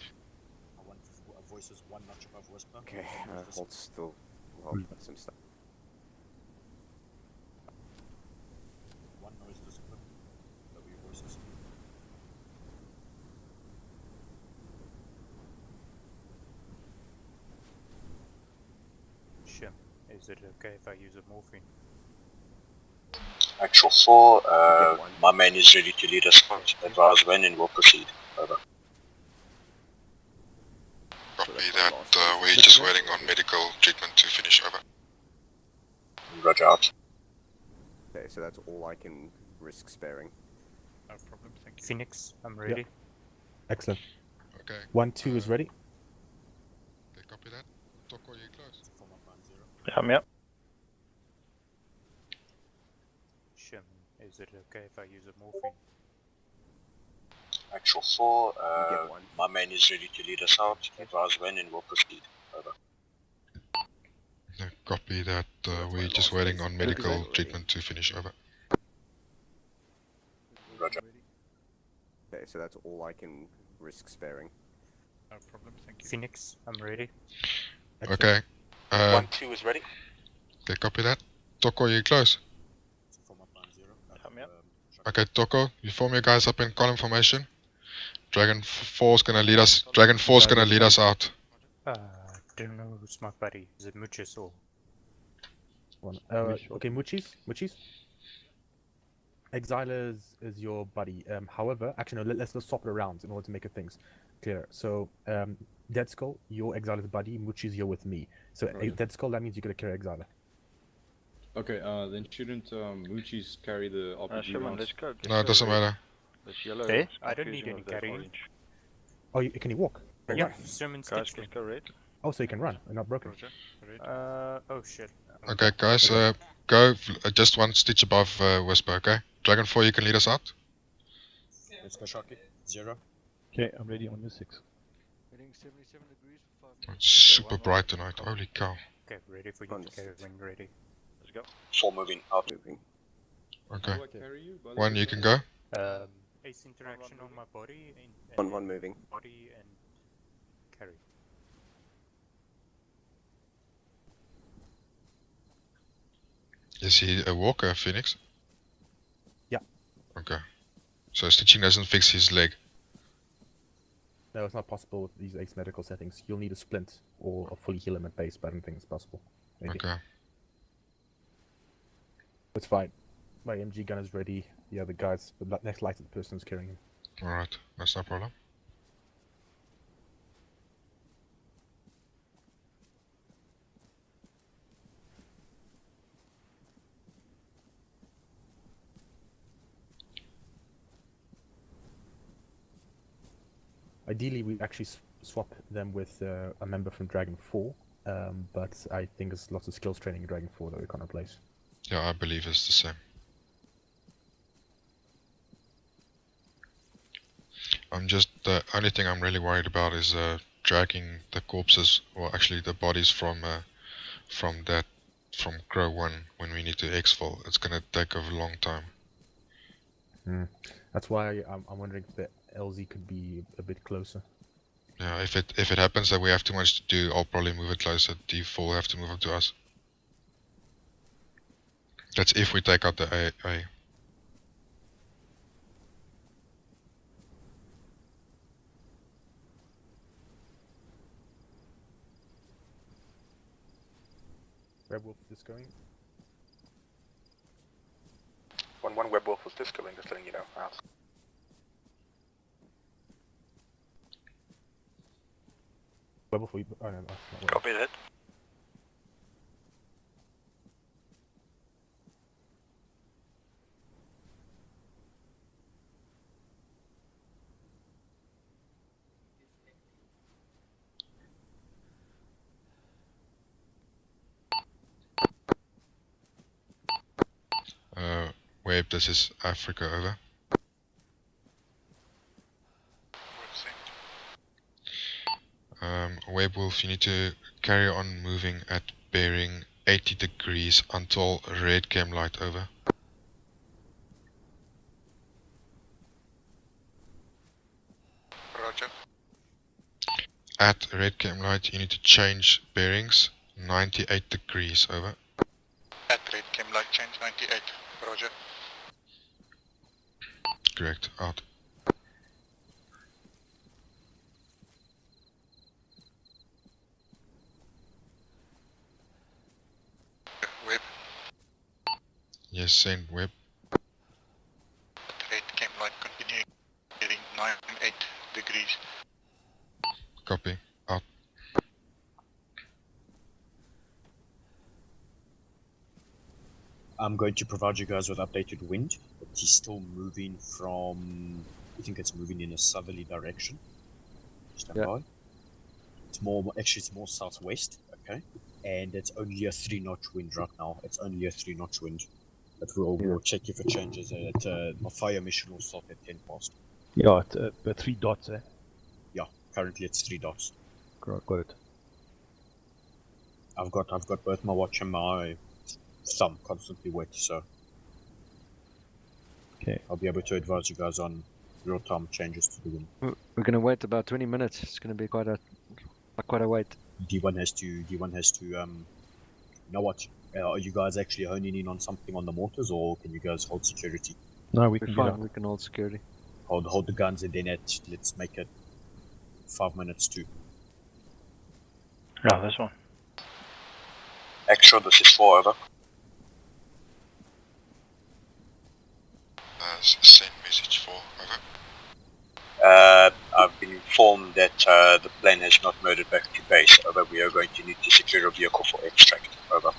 Speaker 11: voices 1 notch above whisper.
Speaker 8: Okay, hold still. Well, some stuff.
Speaker 11: 1 noise discipline. Lower your voices.
Speaker 13: Shim, is it okay if I use a morphine?
Speaker 15: Actual 4, my man is ready to lead us out. Advise when and we'll proceed. Over.
Speaker 2: Copy that, we're just waiting on medical treatment to finish. Over.
Speaker 15: Roger out.
Speaker 8: Okay, so that's all I can risk sparing.
Speaker 3: No problem, thank you.
Speaker 13: Phoenix, I'm ready.
Speaker 5: Yep. Excellent.
Speaker 2: Okay.
Speaker 5: 1-2 is ready.
Speaker 2: Okay, copy that. Toko, you close.
Speaker 4: Yeah, I'm here.
Speaker 13: Shim, is it okay if I use a morphine?
Speaker 15: Actual 4, my man is ready to lead us out. Advise when and we'll proceed. Over.
Speaker 2: Yeah, copy that, we're just waiting on medical treatment to finish. Over.
Speaker 15: Roger.
Speaker 8: Okay, so that's all I can risk sparing.
Speaker 3: No problem, thank you.
Speaker 13: Phoenix, I'm ready.
Speaker 2: Okay.
Speaker 15: 1-2 is ready.
Speaker 2: Okay, copy that. Toko, you close.
Speaker 4: I'm here.
Speaker 2: Okay, Toko, you form your guys up in column formation. Dragon 4's gonna lead us. Dragon 4's gonna lead us out.
Speaker 13: Don't know who's my buddy. Is it Muchis or?
Speaker 5: Okay, Muchis. Exiler is your buddy. However, actually no, let's swap it around in order to make things clearer. So, Dead Skull, you're Exiler's buddy. Muchis, you're with me. So, Dead Skull, that means you're gonna carry Exiler.
Speaker 12: Okay, then shouldn't Moochies carry the RPG
Speaker 4: Shimon,
Speaker 12: rounds?
Speaker 4: let's go.
Speaker 2: No, it doesn't matter.
Speaker 4: This yellow.
Speaker 13: Hey, I don't need any carrying.
Speaker 4: orange.
Speaker 5: Oh, can he walk?
Speaker 13: Yeah, Sherman's
Speaker 4: Guys,
Speaker 13: stitched
Speaker 4: let's go red.
Speaker 5: Oh, so you can run and not broken.
Speaker 13: Oh shit.
Speaker 2: Okay, guys, go just 1 stitch above Whisper, okay? Dragon 4, you can lead us out.
Speaker 11: Let's go, Sharky. 0.
Speaker 1: Okay, I'm ready on your 6.
Speaker 9: Heading 77 degrees for 5 minutes.
Speaker 2: It's super bright tonight, holy cow.
Speaker 13: Okay, ready for you to carry when ready.
Speaker 4: Let's go.
Speaker 15: 4 moving out.
Speaker 2: Okay.
Speaker 12: How do I carry you?
Speaker 2: 1, you can go.
Speaker 13: Ace interaction on my body
Speaker 8: On 1 moving.
Speaker 13: Body and carry.
Speaker 2: Is he a walker, Phoenix?
Speaker 5: Yeah.
Speaker 2: Okay. So stitching doesn't fix his leg.
Speaker 5: No, it's not possible with these Ace medical settings. You'll need a splint or a fully heal him at base, but I don't think it's possible. Maybe.
Speaker 2: Okay.
Speaker 5: It's fine. My MG gun is ready. The other guys, the next lighted person is carrying him.
Speaker 2: Alright, that's no problem.
Speaker 5: Ideally, we actually swap them with a member from Dragon 4, but I think there's lots of skills training in Dragon 4 that we can't replace.
Speaker 2: Yeah, I believe it's the same. The only thing I'm really worried about is dragging the corpses, or actually the bodies from Crow 1 when we need to exfil. It's gonna take a long time.
Speaker 5: That's why I'm wondering if the LZ could be a bit closer.
Speaker 2: Yeah, if it happens that we have too much to do, I'll probably move it closer. D4 will have to move up to us. That's if we take out the A.
Speaker 5: Red Wolf is going.
Speaker 15: 1-1 Web Wolf was discoing, just letting you know.
Speaker 5: Web Wolf, oh no, that's not Web Wolf.
Speaker 15: Copy that.
Speaker 2: Web, this is Africa, over. Webwolf, you need to carry on moving at bearing 80 degrees until red cam light, over.
Speaker 15: Roger.
Speaker 2: At red cam light, you need to change bearings 98 degrees, over.
Speaker 3: At red cam light, change 98, roger.
Speaker 2: Correct, out.
Speaker 3: Web.
Speaker 2: Yes, send web.
Speaker 3: At red cam light, continue bearing 98 degrees.
Speaker 2: Copy, out.
Speaker 11: I'm going to provide you guys with updated wind. It's still moving from, I think it's moving in a southerly direction. Stand by. It's more, actually it's more southwest, okay? And it's only a 3-knot wind right now. It's only a 3-knot wind. But we'll check if it changes. My fire mission will stop at 10 past.
Speaker 5: Yeah, it's 3 dots, eh?
Speaker 11: Yeah, currently it's 3 dots.
Speaker 5: Got it.
Speaker 11: I've got both my watch and my thumb constantly wet, so
Speaker 5: okay,
Speaker 11: I'll be able to advise you guys on real-time changes to the wind.
Speaker 9: We're gonna wait about 20 minutes. It's gonna be quite a wait.
Speaker 11: D1 has to you know what? Are you guys actually honing in on something on the mortars, or can you guys hold security?
Speaker 5: No,
Speaker 9: We're fine. We can hold security.
Speaker 11: Hold the guns, and then let's make it 5 minutes too.
Speaker 4: No, this one.
Speaker 15: Actual, this is 4, over.
Speaker 2: Send message 4, over.
Speaker 15: I've been informed that the plane has not made it back to base, over. We are going to need to secure a vehicle for extract, over.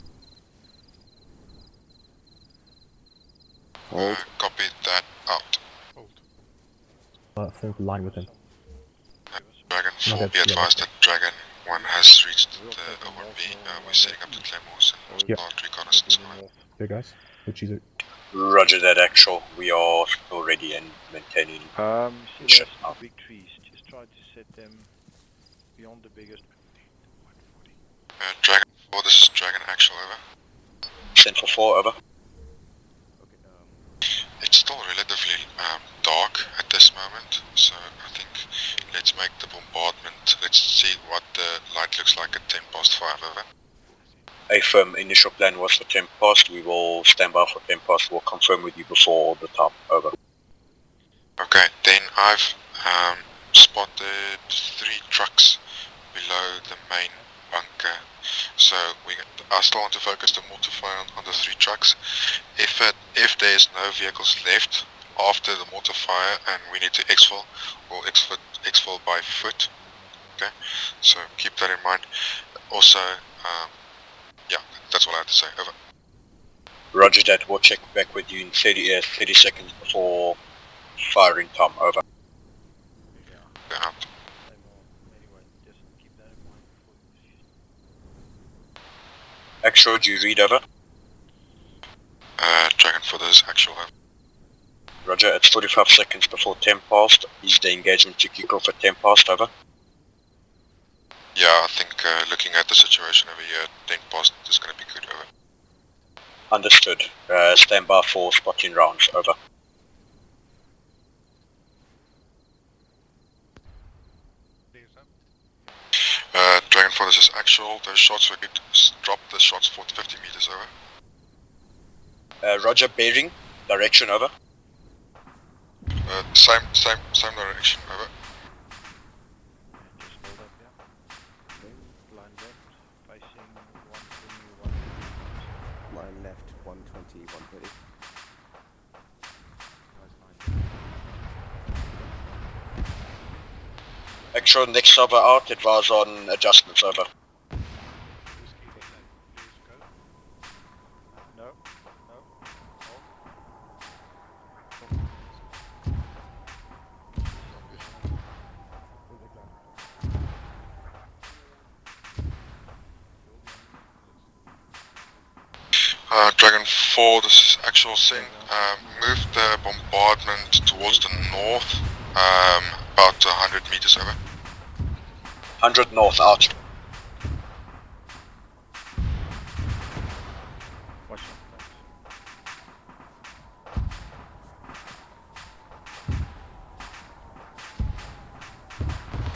Speaker 2: Copy that, out.
Speaker 5: Form the line with him.
Speaker 2: Dragon 4, be advised that Dragon 1 has reached the ORP. We're setting up the claymores and armed reconnaissance.
Speaker 5: Hey guys, which is it?
Speaker 15: Roger that, actual. We are still ready and maintaining.
Speaker 4: See those big trees. Just try to set them beyond the biggest.
Speaker 2: Dragon 4, this is Dragon actual, over.
Speaker 15: Central 4, over.
Speaker 2: It's still relatively dark at this moment, so I think let's make the bombardment. Let's see what the light looks like at 10 past 5, over.
Speaker 15: A firm initial plan was for 10 past. We will stand by for 10 past. We'll confirm with you before the time, over.
Speaker 2: Okay, then I've spotted 3 trucks below the main bunker. So I still want to focus the mortar fire on the 3 trucks. If there's no vehicles left after the mortar fire and we need to exfil, we'll exfil by foot. Okay, so keep that in mind. Also, yeah, that's all I have to say. Over.
Speaker 15: Roger that. We'll check back with you in 30 seconds before firing time, over.
Speaker 2: Yeah, out.
Speaker 15: Actual, do you read, over?
Speaker 2: Dragon for this actual, over.
Speaker 15: Roger, it's 45 seconds before 10 past. Is the engagement to kick off at 10 past, over?
Speaker 2: Yeah, I think looking at the situation over here, 10 past is going to be good, over.
Speaker 15: Understood. Stand by for spotting rounds, over.
Speaker 2: Dragon 4, this is actual. Those shots were good. Drop the shots 40-50 meters, over.
Speaker 15: Roger, bearing, direction, over.
Speaker 2: Same direction, over.
Speaker 8: Line left, 120, 130.
Speaker 15: Actual, next server out, advise on adjustments, over.
Speaker 2: Dragon 4, this is actual send. Move the bombardment towards the north, about 100 meters, over.
Speaker 15: 100 north, out.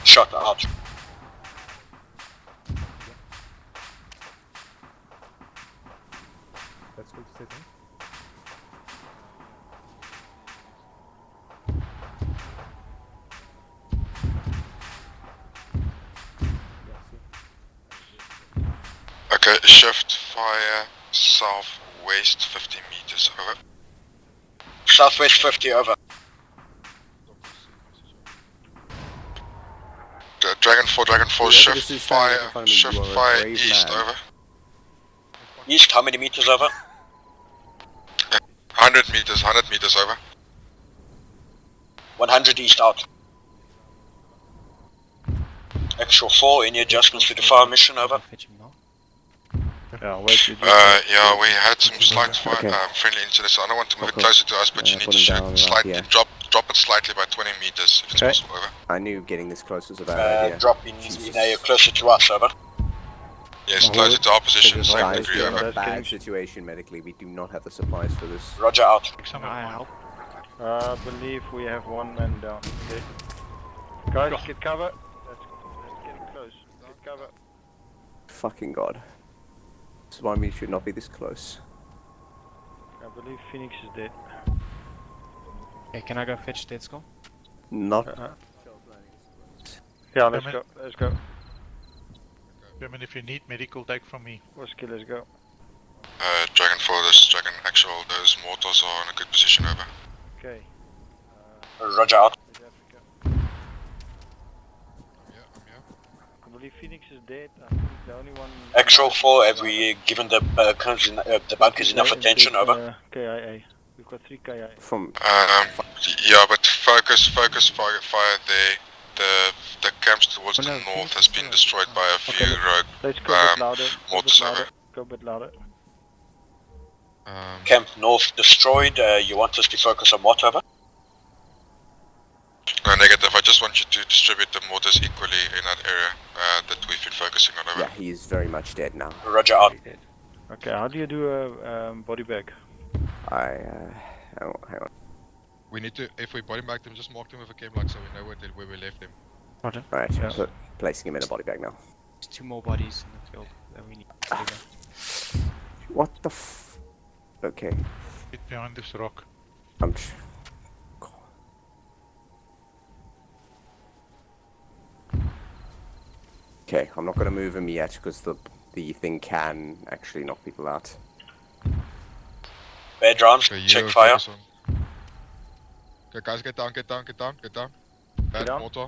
Speaker 15: Shot, out.
Speaker 2: Okay, shift fire southwest 50 meters, over.
Speaker 15: Southwest 50, over.
Speaker 2: Dragon 4, shift fire east,
Speaker 15: man.
Speaker 2: over.
Speaker 15: East, how many meters, over?
Speaker 2: 100 meters, over.
Speaker 15: 100 east, out. Actual 4, any adjustments to the fire mission, over?
Speaker 4: Yeah, wait.
Speaker 2: Yeah, we had some slight friendly incidents. I don't want to move it closer to us, but you need to shoot slightly, drop it slightly by 20 meters if it's possible, over.
Speaker 8: I knew getting this close was a bad idea.
Speaker 15: Drop in area closer to us, over.
Speaker 2: Yes, closer to our position, same degree,
Speaker 8: We're in
Speaker 2: over.
Speaker 8: a bad situation medically. We do not have the supplies for this.
Speaker 15: Roger, out.
Speaker 4: I believe we have one man down. Okay. Guys, get cover. Let's get close. Get cover.
Speaker 8: Fucking god. This is why we should not be this close.
Speaker 4: I believe Phoenix is dead.
Speaker 10: Okay, can I go fetch dead skull?
Speaker 8: Not.
Speaker 4: Yeah, let's go. Let's go.
Speaker 3: German, if you need medical, take from me.
Speaker 4: Whiskey, let's go.
Speaker 2: Dragon 4, those mortars are in a good position, over.
Speaker 4: Okay.
Speaker 15: Roger, out.
Speaker 4: I believe Phoenix is dead. I think the only one.
Speaker 15: Actual 4, have we given the bunkers enough attention, over?
Speaker 4: KIA. We've got 3 KIA.
Speaker 8: From.
Speaker 2: Yeah, but focus fire there. The camps towards the north has been destroyed by a few rogue
Speaker 4: Let's go a bit louder.
Speaker 2: mortars, over.
Speaker 4: Go a bit louder.
Speaker 15: Camp north destroyed. You want us to focus on what, over?
Speaker 2: Negative. I just want you to distribute the mortars equally in that area that we've been focusing on, over.
Speaker 8: Yeah, he is very much dead now.
Speaker 15: Roger, out.
Speaker 4: Okay, how do you do a body bag?
Speaker 8: Hang on.
Speaker 2: We need to, if we body bag them, just mark them with a chem light so we know where we left them.
Speaker 10: Roger.
Speaker 8: Right, so placing him in a body bag now.
Speaker 10: There's 2 more bodies in the field that we need.
Speaker 8: What the Okay.
Speaker 3: Get behind this rock.
Speaker 8: Okay, I'm not going to move him yet because the thing can actually knock people out.
Speaker 15: Bear drums, check fire.
Speaker 2: Okay, guys, get down. Bad mortar.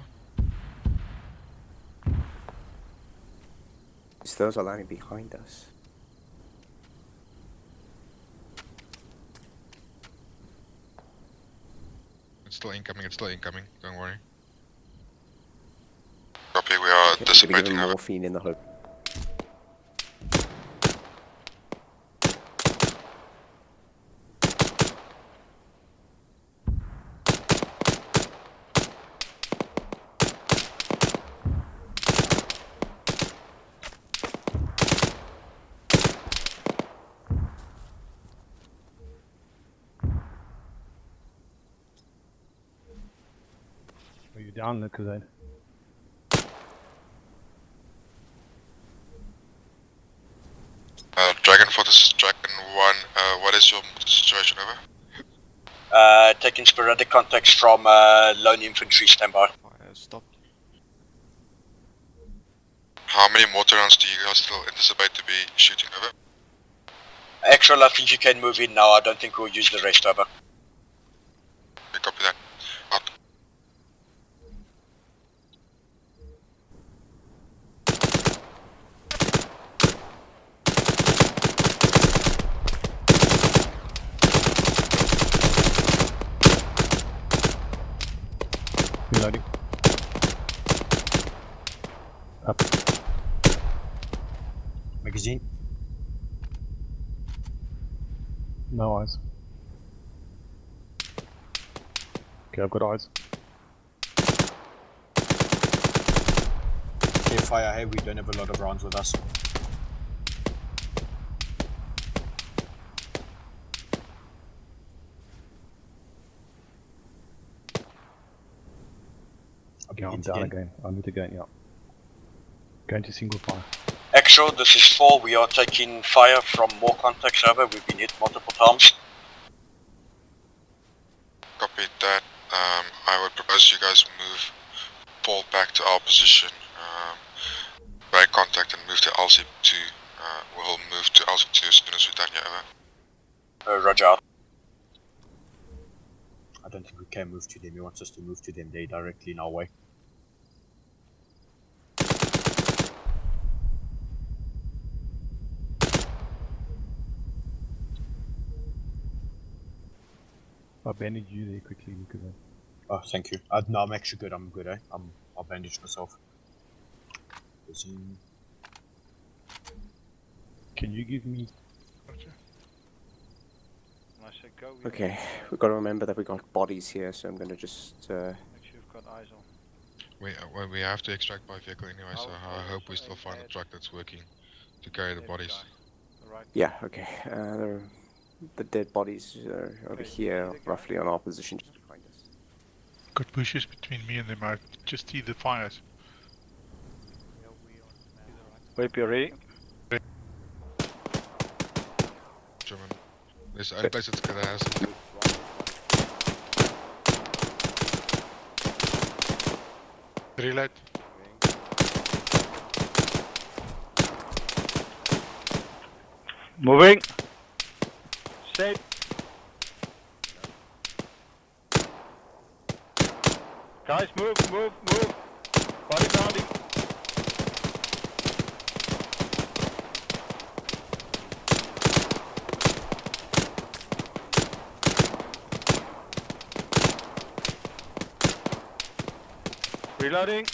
Speaker 8: Those are landing behind us.
Speaker 2: It's still incoming, don't worry. Copy, we are dissipating.
Speaker 8: Morphine in the hood.
Speaker 1: Are you down, Lucas?
Speaker 2: Dragon 4, this is Dragon 1. What is your situation, over?
Speaker 15: Taking sporadic contacts from lone infantry, standby.
Speaker 10: Stop.
Speaker 2: How many mortar rounds do you guys still anticipate to be shooting, over?
Speaker 15: Actual, I think you can move in now. I don't think we'll use the rest, over.
Speaker 2: Okay, copy that. Out.
Speaker 1: Reloading. Up.
Speaker 11: Magazine.
Speaker 1: No eyes. Okay, I've got eyes.
Speaker 11: Okay, fire, hey, we don't have a lot of rounds with us.
Speaker 1: Okay, I'm down again. I need to go, yeah. Going to single fire.
Speaker 15: Actual, this is 4. We are taking fire from more contacts, over. We've been hit multiple times.
Speaker 2: Copy that. I would propose you guys fall back to our position, break contact and move to LZ2 We'll move to Alpha 2 as soon as we're done, yeah, over.
Speaker 15: Roger.
Speaker 11: I don't think we can move to them. He wants us to move to them. They're directly in our way.
Speaker 1: I'll bandage you there quickly, Lucas.
Speaker 11: Oh, thank you. No, I'm actually good. I'm good, eh? I'll bandage myself.
Speaker 1: Can you give me...
Speaker 8: Okay, we've got to remember that we got bodies here, so I'm gonna just.
Speaker 4: You've got eyes on.
Speaker 2: We have to extract by vehicle anyway, so I hope we still find a truck that's working to carry the bodies.
Speaker 8: Yeah. Okay. The dead bodies are over here, roughly on our position, just behind us.
Speaker 3: Got bushes between me and them. I just see the fires.
Speaker 4: Wait, ready?
Speaker 2: German. There's only place that's gonna have some.
Speaker 3: Reload.
Speaker 4: Moving. Set. Guys, move. Body bounding. Reloading.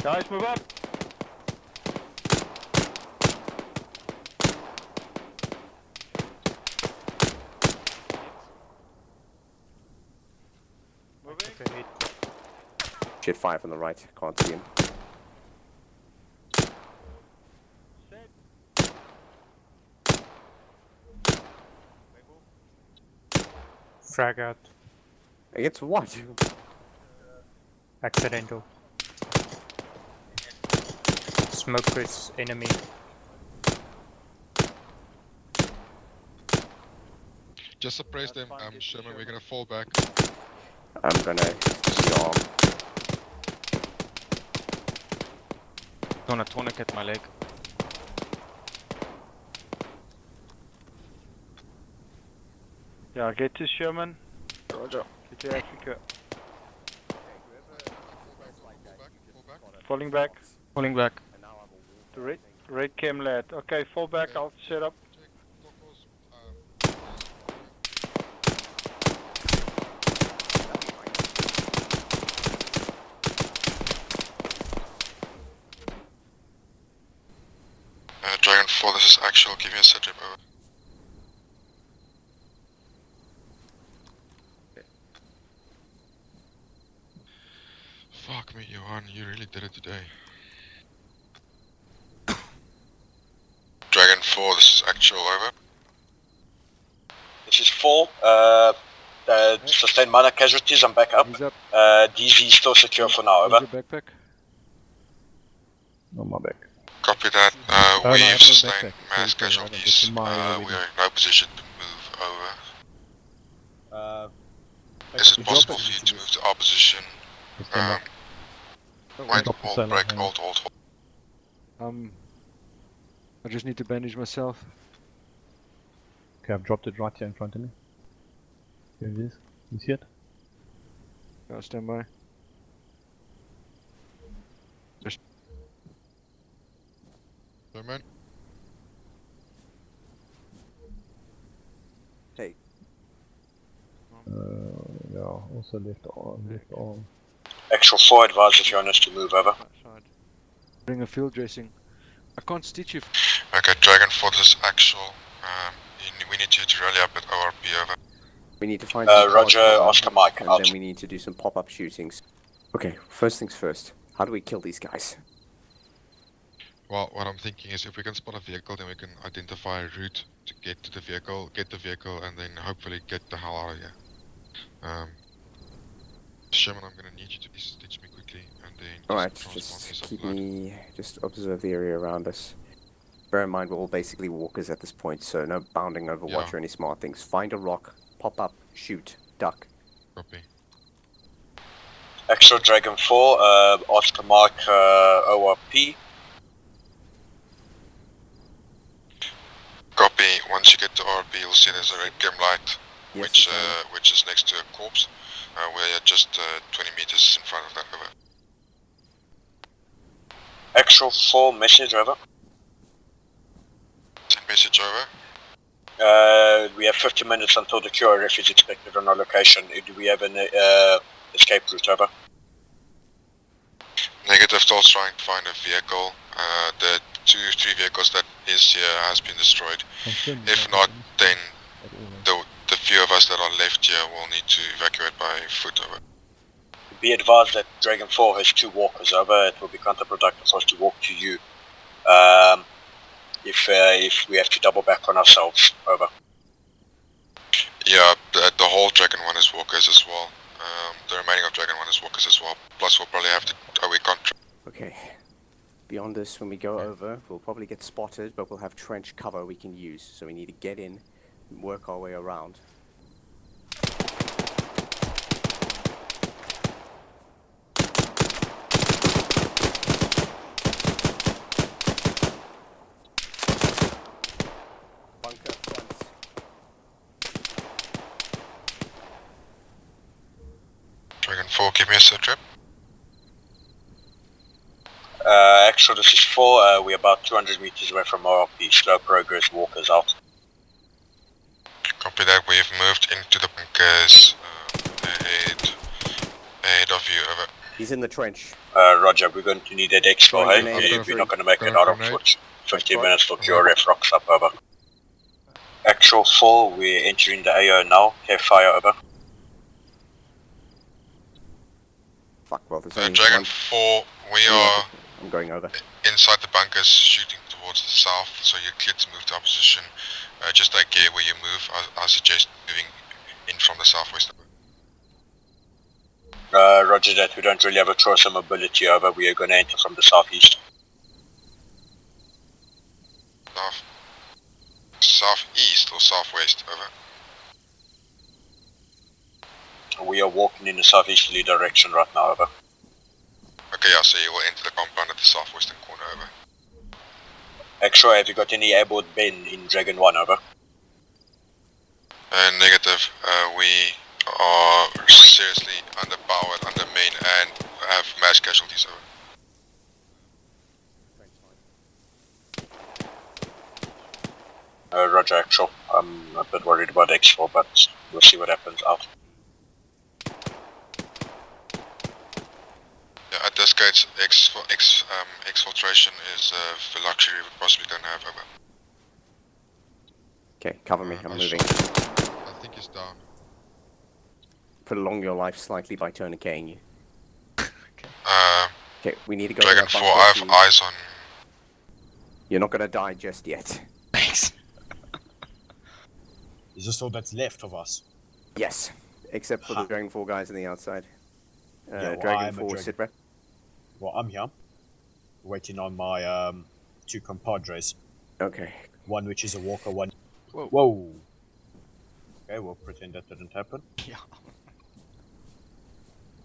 Speaker 4: Guys, move up.
Speaker 8: Moving. Shit, fire from the right. Can't see him.
Speaker 13: Frag out.
Speaker 8: Against what?
Speaker 13: Accidental. Smoke is enemy.
Speaker 2: Just suppress them, Sherman, we're gonna fall back.
Speaker 8: I'm gonna storm.
Speaker 10: Doing a tourniquet my leg.
Speaker 4: Yeah, get to Sherman.
Speaker 8: Roger.
Speaker 4: Get to Africa. Falling back.
Speaker 10: Falling back.
Speaker 4: The red chem lad. Okay, fall back. I'll set up.
Speaker 2: Dragon 4, this is actual. Give me a set rep, over. Fuck me, Johan, you really did it today. Dragon 4, this is actual, over.
Speaker 15: This is 4. Sustained minor casualties, I'm back up. DZ is still secure for now, over.
Speaker 9: Backpack?
Speaker 1: On my back.
Speaker 2: Copy that.
Speaker 1: no,
Speaker 2: We've
Speaker 1: I have no
Speaker 2: sustained
Speaker 1: backpack.
Speaker 2: mass
Speaker 1: Sorry,
Speaker 2: casualties.
Speaker 1: I
Speaker 2: We are
Speaker 1: don't
Speaker 2: in no position to move, over. Is it
Speaker 1: Drop
Speaker 2: possible
Speaker 1: it.
Speaker 2: for you to move to our position? Wait,
Speaker 1: Drop the
Speaker 2: hold,
Speaker 1: cell
Speaker 2: break,
Speaker 1: line.
Speaker 2: hold.
Speaker 9: I just need to bandage myself.
Speaker 1: Okay, I've dropped it right here in front of me. Here it is. You see it?
Speaker 9: I'll stand by.
Speaker 2: Man.
Speaker 8: Hey.
Speaker 1: Yeah, also left arm.
Speaker 15: Actual 4 advises you on us to move, over.
Speaker 9: Bring a field dressing. I can't stitch you.
Speaker 2: Okay, Dragon 4, this is actual. We need you to rally up at ORP, over.
Speaker 8: We need to find
Speaker 15: Roger, Oscar Mike,
Speaker 8: and
Speaker 15: out.
Speaker 8: then we need to do some pop-up shootings. Okay, first things first. How do we kill these guys?
Speaker 2: Well, what I'm thinking is if we can spot a vehicle, then we can identify a route to get to the vehicle, and then hopefully get the hell out of here. Sherman, I'm gonna need you to stitch me quickly, and then...
Speaker 8: Alright, just observe the area around us. Bear in mind we're all basically walkers at this point, so no bounding over watch or any smart things. Find a rock, pop up, shoot, duck.
Speaker 2: Copy.
Speaker 15: Actual Dragon 4, Oscar Mike, ORP.
Speaker 2: Once you get to RB, you'll see there's a red dim light,
Speaker 8: Yes,
Speaker 2: which is next to a corpse. We're just 20 meters in front of that, over.
Speaker 15: Actual 4 message, over.
Speaker 2: 10 message, over.
Speaker 15: We have 50 minutes until the QRF is expected on our location. Do we have an escape route, over?
Speaker 2: Negative, still trying to find a vehicle. The 2-3 vehicles that is here has been destroyed. If not, then the few of us that are left here will need to evacuate by foot, over.
Speaker 15: Be advised that Dragon 4 has 2 walkers, over. It will be counterproductive for us to walk to you. If we have to double back on ourselves, over.
Speaker 2: Yeah, the whole Dragon 1 is walkers as well. The remaining of Dragon 1 is walkers as well. Plus we'll probably have to, we can't.
Speaker 8: Okay. Beyond this, when we go over, we'll probably get spotted, but we'll have trench cover we can use. So we need to get in and work our way around. Bunker front.
Speaker 2: Dragon 4, give me a sit rep.
Speaker 15: Actual, this is 4. We're about 200 meters away from RP. Slow progress, walkers out.
Speaker 2: Copy that, we've moved into the bunkers ahead of you, over.
Speaker 8: He's in the trench.
Speaker 15: Roger, we're going to need an extra, we're not going to make it out on foot. 15 minutes for QRF rocks up, over. Actual 4, we're entering the AO now. Have fire, over.
Speaker 8: Fuck, well, there's only
Speaker 2: Dragon
Speaker 8: one.
Speaker 2: 4, we are
Speaker 8: I'm going over.
Speaker 2: inside the bunkers, shooting towards the south, so you're clear to move to our position. Just take care where you move. I suggest moving in from the southwest.
Speaker 15: Roger that, we don't really have a choice of mobility, over. We are going to enter from the southeast.
Speaker 2: Southeast or southwest, over.
Speaker 15: We are walking in the southeasterly direction right now, over.
Speaker 2: Okay, yeah, so you will enter the compound at the southwestern corner, over.
Speaker 15: Actually, have you got any airborne Ben in Dragon 1, over?
Speaker 2: Negative, we are seriously underpowered, undermanned, and have mass casualties, over.
Speaker 15: Roger, actual. I'm a bit worried about X4, but we'll see what happens out.
Speaker 2: Yeah, at this case, exfiltration is a luxury we possibly don't have, over.
Speaker 8: Okay, cover me, I'm moving.
Speaker 2: I think he's down.
Speaker 8: Prolong your life slightly by tourniqueting you. Okay, we need to go
Speaker 2: Dragon
Speaker 8: to that
Speaker 2: 4, I have eyes on...
Speaker 8: You're not gonna die just yet.
Speaker 11: Thanks. Is this all that's left of us?
Speaker 8: Yes, except for the Dragon 4 guys on the outside.
Speaker 11: Yeah, well,
Speaker 8: Dragon 4, sit rep.
Speaker 11: Well, I'm here. Waiting on my 2 compadres.
Speaker 8: Okay.
Speaker 11: One which is a walker, one... Whoa. Whoa. Okay, we'll pretend that didn't happen.
Speaker 10: Yeah.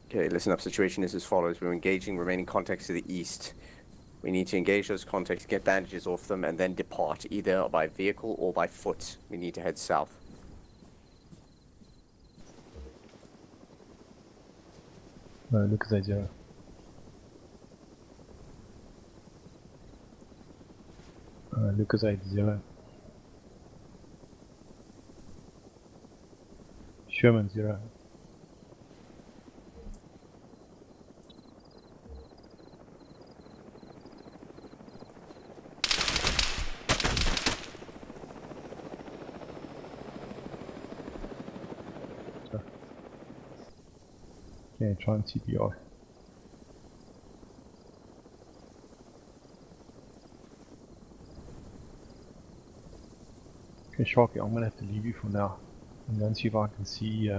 Speaker 8: Okay, listen up, situation is as follows. We're engaging remaining contacts to the east. We need to engage those contacts, get bandages off them, and then depart, either by vehicle or by foot. We need to head south.
Speaker 1: Lucas 80. Lucas 80. Sherman 0. Okay, try and CPR. Okay, Sharky, I'm gonna have to leave you for now. And then see if I can see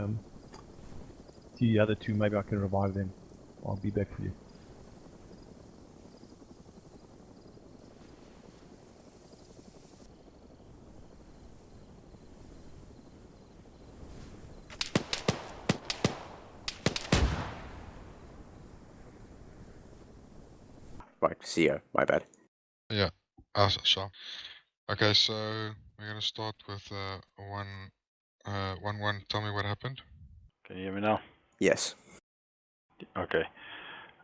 Speaker 1: the other 2, maybe I can revive them. I'll be back for you.
Speaker 8: Right, CEO, my bad.
Speaker 2: Yeah, sure. Okay, so We're gonna start with 1-1. Tell me what happened.
Speaker 4: Can you hear me now?
Speaker 8: Yes.
Speaker 4: Okay.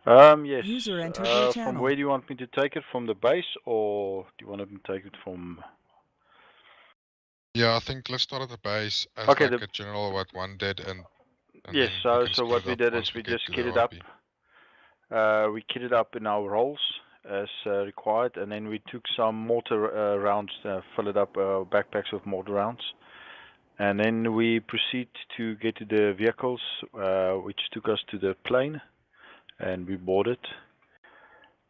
Speaker 4: Yes.
Speaker 7: User entered your
Speaker 4: From
Speaker 7: channel.
Speaker 4: where do you want me to take it? From the base, or do you want me to take it from?
Speaker 2: Yeah, I think let's start at the base as
Speaker 4: Okay,
Speaker 2: like a general what one did, and
Speaker 4: yes.
Speaker 2: then we can
Speaker 4: So what
Speaker 2: split
Speaker 4: we
Speaker 2: up
Speaker 4: did is
Speaker 2: once
Speaker 4: we
Speaker 2: get
Speaker 4: just
Speaker 2: to the
Speaker 4: kitted up.
Speaker 2: RP.
Speaker 4: We kitted up in our roles as required, and then we took some mortar rounds, filled up backpacks with mortar rounds, and then we proceed to get to the vehicles, which took us to the plane, and we boarded.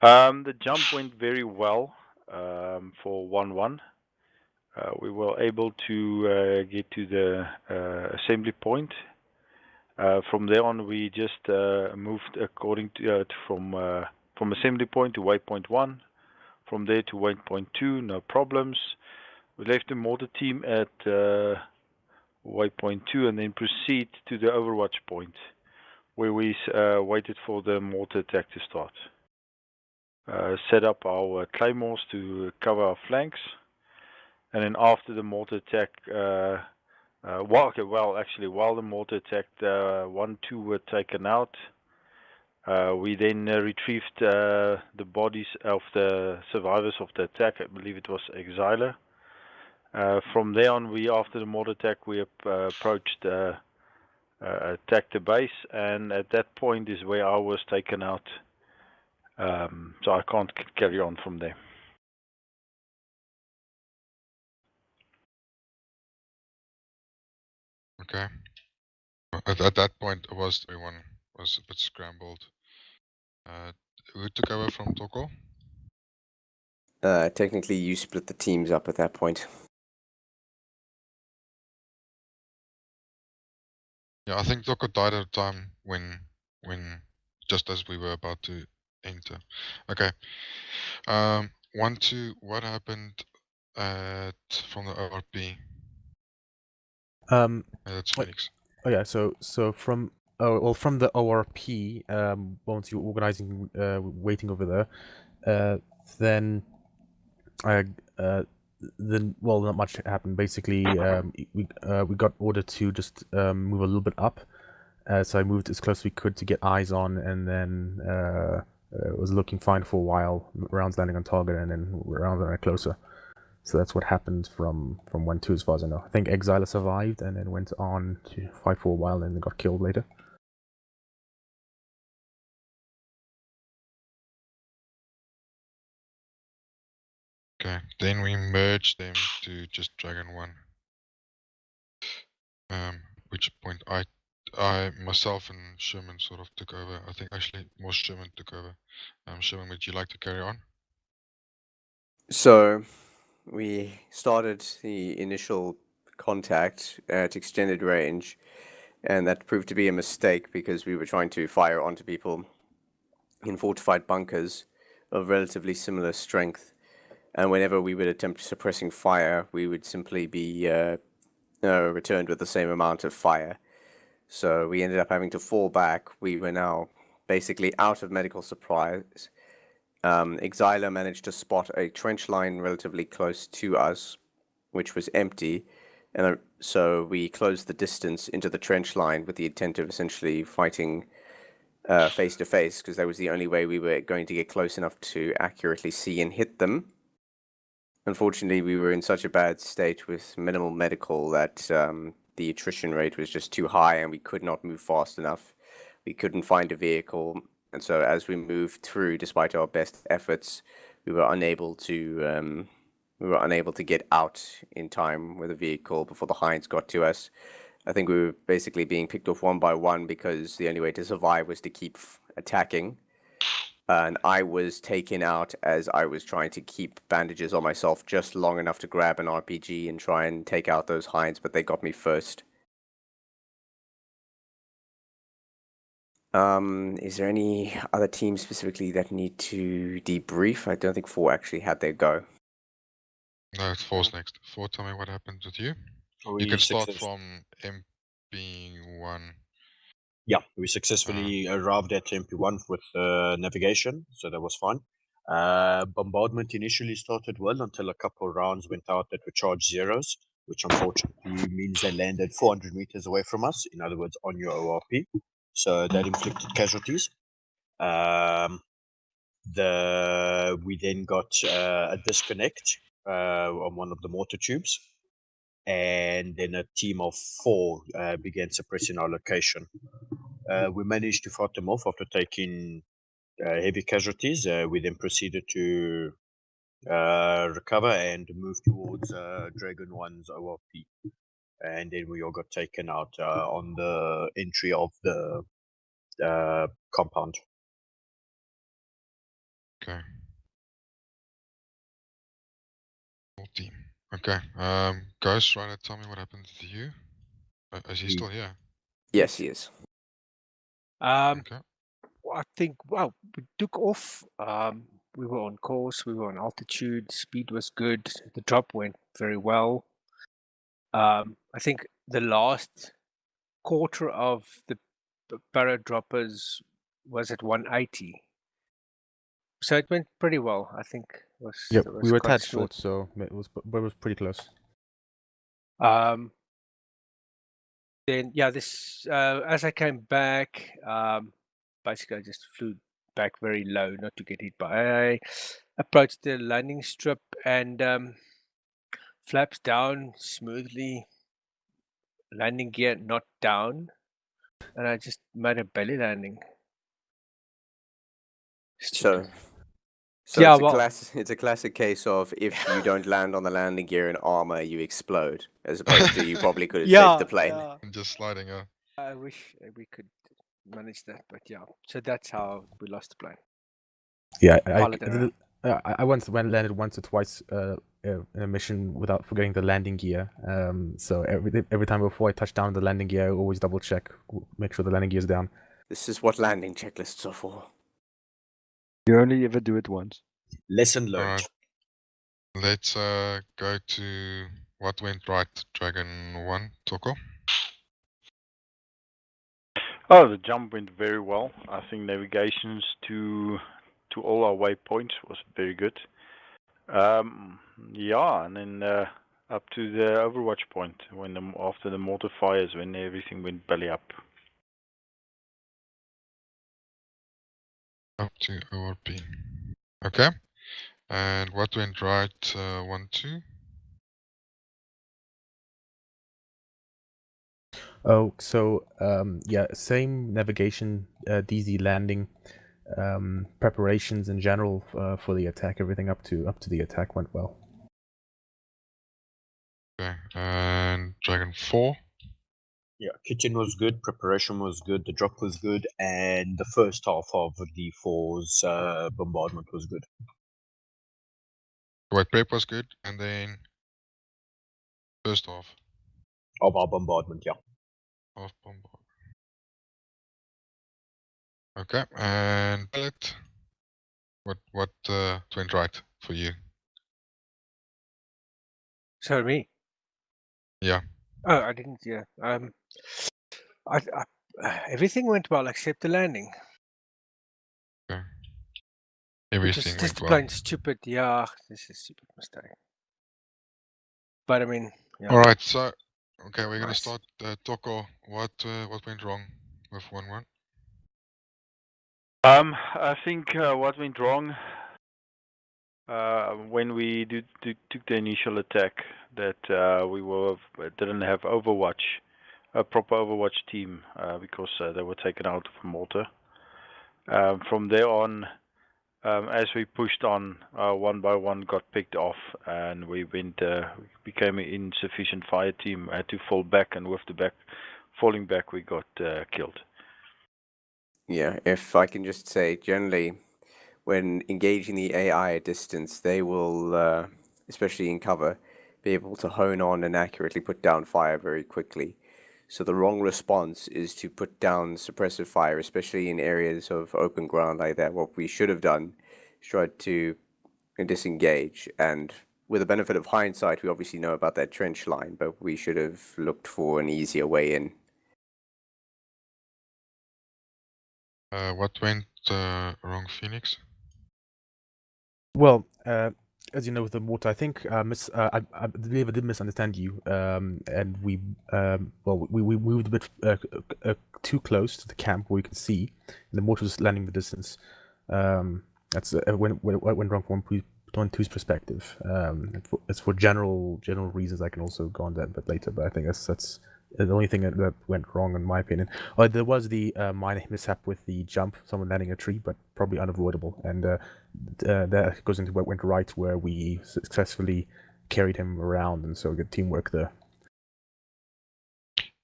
Speaker 4: The jump went very well for 1-1. We were able to get to the assembly point. From there on, we just moved according to from assembly point to waypoint 1. From there to waypoint 2, no problems. We left the mortar team at waypoint 2 and then proceed to the overwatch point, where we waited for the mortar attack to start. Set up our claymores to cover our flanks, and then after the mortar attack, while the mortar attacked, 1-2 were taken out. We then retrieved the bodies of the survivors of the attack. I believe it was Exiler. From there on, after the mortar attack, we approached, attacked the base, and at that point is where I was taken out. So I can't carry on from there.
Speaker 2: Okay. At that point, everyone was a bit scrambled. Who took over from Toko?
Speaker 8: Technically, you split the teams up at that point.
Speaker 2: Yeah, I think Toko died at a time when just as we were about to enter. Okay. 1-2. What happened from the ORP? That's Phoenix.
Speaker 5: Oh yeah, so from from the ORP, once you're organizing, waiting over there, then not much happened. Basically, we got ordered to just move a little bit up. So I moved as close as we could to get eyes on, and then was looking fine for a while. Rounds landing on target, and then rounds landing closer. So that's what happened from 1-2 as far as I know. I think Exiler survived and then went on to fight for a while and then got killed later.
Speaker 2: Okay, then we merged them to just Dragon 1. Which point I myself and Sherman sort of took over. I think actually more Sherman took over. Sherman, would you like to carry on?
Speaker 8: So we started the initial contact at extended range, and that proved to be a mistake because we were trying to fire onto people in fortified bunkers of relatively similar strength, and whenever we would attempt suppressing fire, we would simply be returned with the same amount of fire. So we ended up having to fall back. We were now basically out of medical supplies. Exiler managed to spot a trench line relatively close to us, which was empty, and so we closed the distance into the trench line with the intent of essentially fighting face to face, because that was the only way we were going to get close enough to accurately see and hit them. Unfortunately, we were in such a bad state with minimal medical that the attrition rate was just too high, and we could not move fast enough. We couldn't find a vehicle, and so as we moved through, despite our best efforts, we were unable to get out in time with a vehicle before the Hinds got to us. I think we were basically being picked off one by one because the only way to survive was to keep attacking. And I was taken out as I was trying to keep bandages on myself just long enough to grab an RPG and try and take out those Hinds, but they got me first. Is there any other teams specifically that need to debrief? I don't think 4 actually had their go.
Speaker 2: No, it's 4's next. 4, tell me what happened with you. You can start from MP1.
Speaker 11: Yeah, we successfully arrived at MP1 with navigation, so that was fine. Bombardment initially started well until a couple of rounds went out that were charged zeros, which unfortunately means they landed 400 meters away from us, in other words, on your ORP. So that inflicted casualties. We then got a disconnect on one of the mortar tubes, and then a team of 4 began suppressing our location. We managed to fight them off after taking heavy casualties. We then proceeded to recover and move towards Dragon 1's ORP. And then we all got taken out on the entry of the compound.
Speaker 2: Okay. Whole team. Okay. Ghostrider, tell me what happened to you. Is he still here?
Speaker 8: Yes, he is.
Speaker 2: Okay.
Speaker 16: I think, well, we took off. We were on course, we were on altitude, speed was good, the drop went very well. I think the last quarter of the para droppers was at 180. So it went pretty well, I think.
Speaker 5: Yep,
Speaker 16: It was
Speaker 5: we were
Speaker 16: quite
Speaker 5: tad
Speaker 16: smooth.
Speaker 5: short, so it was pretty close.
Speaker 16: Then yeah, this as I came back, basically I just flew back very low, not to get hit by. I approached the landing strip and flaps down smoothly, landing gear not down, and I just made a belly landing.
Speaker 8: So
Speaker 16: Yeah,
Speaker 8: it's a classic case of if you don't land on the landing gear in armor, you explode, as opposed to you probably could have saved the plane.
Speaker 16: Yeah.
Speaker 2: Just sliding,
Speaker 16: I wish we could manage that, but yeah. So that's how we lost the plane.
Speaker 5: Yeah,
Speaker 16: Pilot
Speaker 5: I once landed once or twice in a mission without forgetting the landing gear. So every time before I touch down the landing gear, I always double check, make sure the landing gear is down.
Speaker 8: This is what landing checklists are for.
Speaker 17: You only ever do it once.
Speaker 11: Lesson learned.
Speaker 2: Alright. Let's go to what went right, Dragon 1, Toko.
Speaker 4: Oh, the jump went very well. I think navigations to all our waypoints was very good. Yeah, and then up to the overwatch point when after the mortar fires, when everything went belly up.
Speaker 2: Up to ORP. Okay. And what went right, 1, 2?
Speaker 5: Oh, so yeah, same navigation, DZ landing, preparations in general for the attack. Everything up to the attack went well.
Speaker 2: Okay, and Dragon 4.
Speaker 11: Yeah, kitchen was good, preparation was good, the drop was good, and the first half of D4's bombardment was good.
Speaker 2: Wait, prep was good, and then first half
Speaker 11: of our bombardment, yeah.
Speaker 2: Of bombardment. Okay, and pilot. What went right for you?
Speaker 16: Sorry, me?
Speaker 2: Yeah.
Speaker 16: Oh, I didn't. Yeah. Everything went well except the landing.
Speaker 2: Okay. Everything
Speaker 16: Just
Speaker 2: went well.
Speaker 16: plain stupid. Yeah, this is a stupid mistake. But I mean. Yeah.
Speaker 2: All right. So, okay, we're gonna
Speaker 16: Nice.
Speaker 2: start. Toko, what went wrong with 1-1?
Speaker 4: I think what went wrong when we took the initial attack, that we didn't have Overwatch, a proper Overwatch team, because they were taken out of Mortar. From there on, as we pushed on, one by one got picked off, and we became an insufficient fire team. Had to fall back, and with the falling back, we got killed.
Speaker 8: Yeah, if I can just say, generally, when engaging the AI at distance, they will, especially in cover, be able to hone on and accurately put down fire very quickly. So the wrong response is to put down suppressive fire, especially in areas of open ground like that. What we should have done is tried to disengage, and with the benefit of hindsight, we obviously know about that trench line, but we should have looked for an easier way in.
Speaker 2: What went wrong, Phoenix?
Speaker 5: Well, as you know, with the mortar, I think I believe I did misunderstand you, and we moved a bit too close to the camp where you can see, and the mortar was landing the distance. That's when it went wrong from 1.2's perspective. It's for general reasons. I can also go on that a bit later, but I think that's the only thing that went wrong in my opinion. There was the minor mishap with the jump, someone landing a tree, but probably unavoidable, and that goes into what went right, where we successfully carried him around, and so good teamwork there.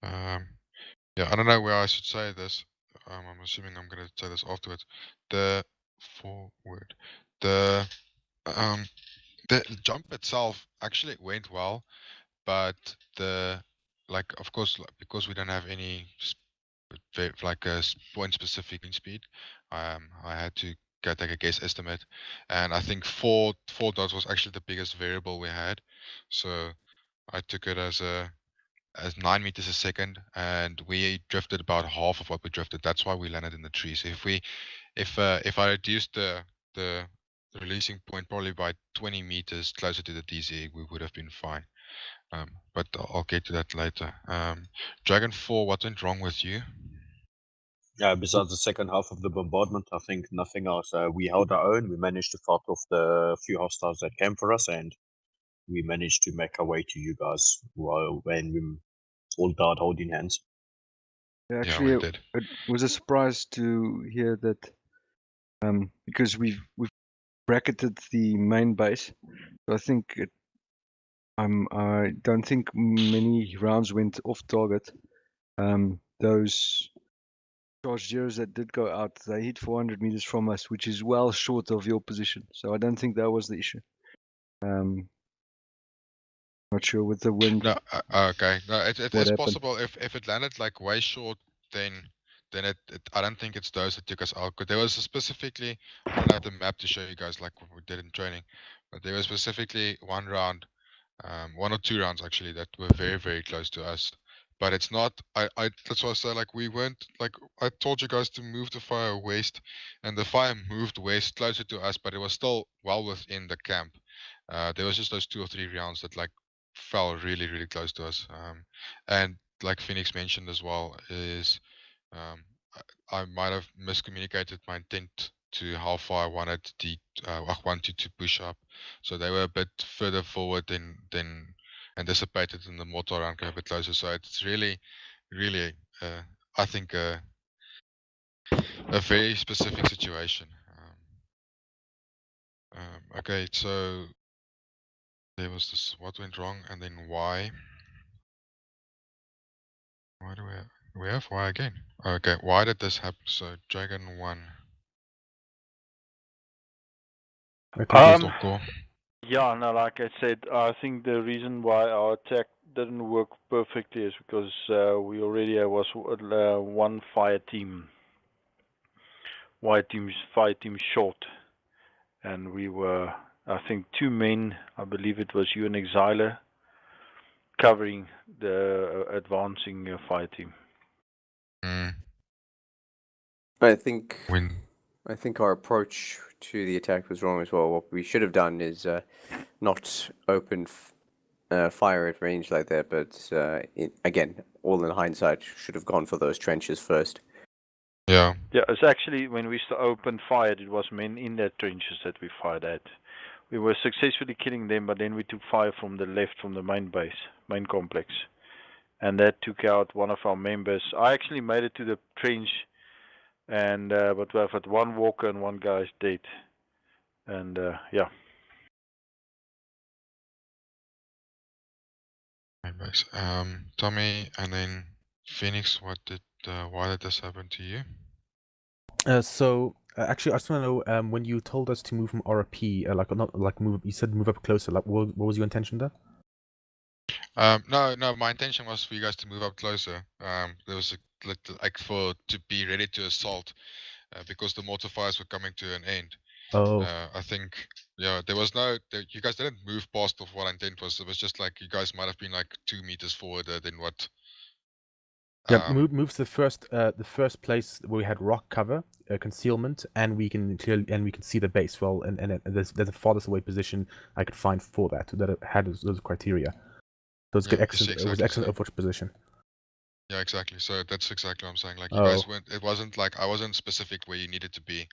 Speaker 2: Yeah, I don't know where I should say this. I'm assuming I'm gonna say this afterwards. The jump itself actually went well, but of course, because we don't have any like a point specific speed, I had to go take a guess estimate, and I think four dots was actually the biggest variable we had, so I took it as 9 meters a second, and we drifted about half of what we drifted. That's why we landed in the tree. So if I reduced the releasing point probably by 20 meters closer to the DZ, we would have been fine. But I'll get to that later. Dragon 4, what went wrong with you?
Speaker 11: Yeah, besides the second half of the bombardment, I think nothing else. We held our own. We managed to fight off the few hostiles that came for us, and we managed to make our way to you guys when we all died holding hands.
Speaker 17: Actually,
Speaker 2: we did.
Speaker 17: It was a surprise to hear that, because we've bracketed the main base. So I think I don't think many rounds went off target. Those charge zeros that did go out, they hit 400 meters from us, which is well short of your position. So I don't think that was the issue. Not sure with the wind.
Speaker 2: No, okay. No, it is
Speaker 17: happened?
Speaker 2: possible if it landed like way short, then I don't think it's those that took us out. 'Cause there was specifically, I don't have the map to show you guys like what we did in training, but there was specifically one round, 1 or 2 rounds actually that were very close to us. But it's not. That's why I say like we weren't like I told you guys to move the fire west, and the fire moved west closer to us, but it was still well within the camp. There was just those 2 or 3 rounds that like fell really close to us. And like Phoenix mentioned as well, is I might have miscommunicated my intent to how far I wanted to push up. So they were a bit further forward than anticipated, in the mortar round came a bit closer. So it's really I think a very specific situation. Okay, so there was this what went wrong, and then why. Why do we have why again? Okay, why did this happen? So Dragon 1.
Speaker 4: Yeah, no, like I said, I think the reason why our attack didn't work perfectly is because we already was one fire team, fire team short, and we were, I think, 2 men. I believe it was you and Exiler covering the advancing fire team.
Speaker 8: I think our approach to the attack was wrong as well. What we should have done is not open fire at range like that, but again, all in hindsight, should have gone for those trenches first.
Speaker 2: Yeah.
Speaker 4: Yeah, it's actually when we opened fire, it was men in their trenches that we fired at. We were successfully killing them, but then we took fire from the left, from the main base, main complex, and that took out one of our members. I actually made it to the trench, and but we have had 1 walker and 1 guy's dead, and yeah.
Speaker 2: Tommy, and then Phoenix, why did this happen to you?
Speaker 5: Actually, I just want to know, when you told us to move from RP, you said move up closer. Like, what was your intention there?
Speaker 2: No, my intention was for you guys to move up closer. There was to be ready to assault, because the mortar fires were coming to an end.
Speaker 5: Oh.
Speaker 2: I think, yeah, there was you guys didn't move past of what intent was. It was just like you guys might have been like 2 meters forward than what
Speaker 5: Yeah, move to the first place where we had rock cover, concealment, and we can see the base. Well, and there's the farthest away position I could find for that had those criteria. So it's good, excellent. It was excellent Overwatch position.
Speaker 2: Yeah, exactly. So that's exactly what I'm saying. Like you guys went. It wasn't like I wasn't specific where you needed to be.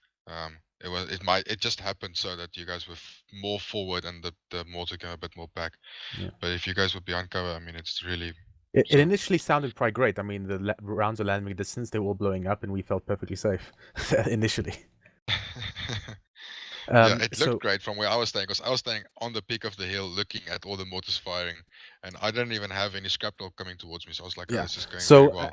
Speaker 2: It just happened so that you guys were more forward and the mortar came a bit more back.
Speaker 5: Yeah.
Speaker 2: But if you guys would be on cover, I mean, it's really.
Speaker 5: It initially sounded quite great. I mean, the rounds were landing at distance; they were all blowing up, and we felt perfectly safe initially.
Speaker 2: Yeah, it looked great from where I was staying, because I was staying on the peak of the hill, looking at all the mortars firing, and I didn't even have any shrapnel coming towards me. So I was like, "Oh, this is going very well."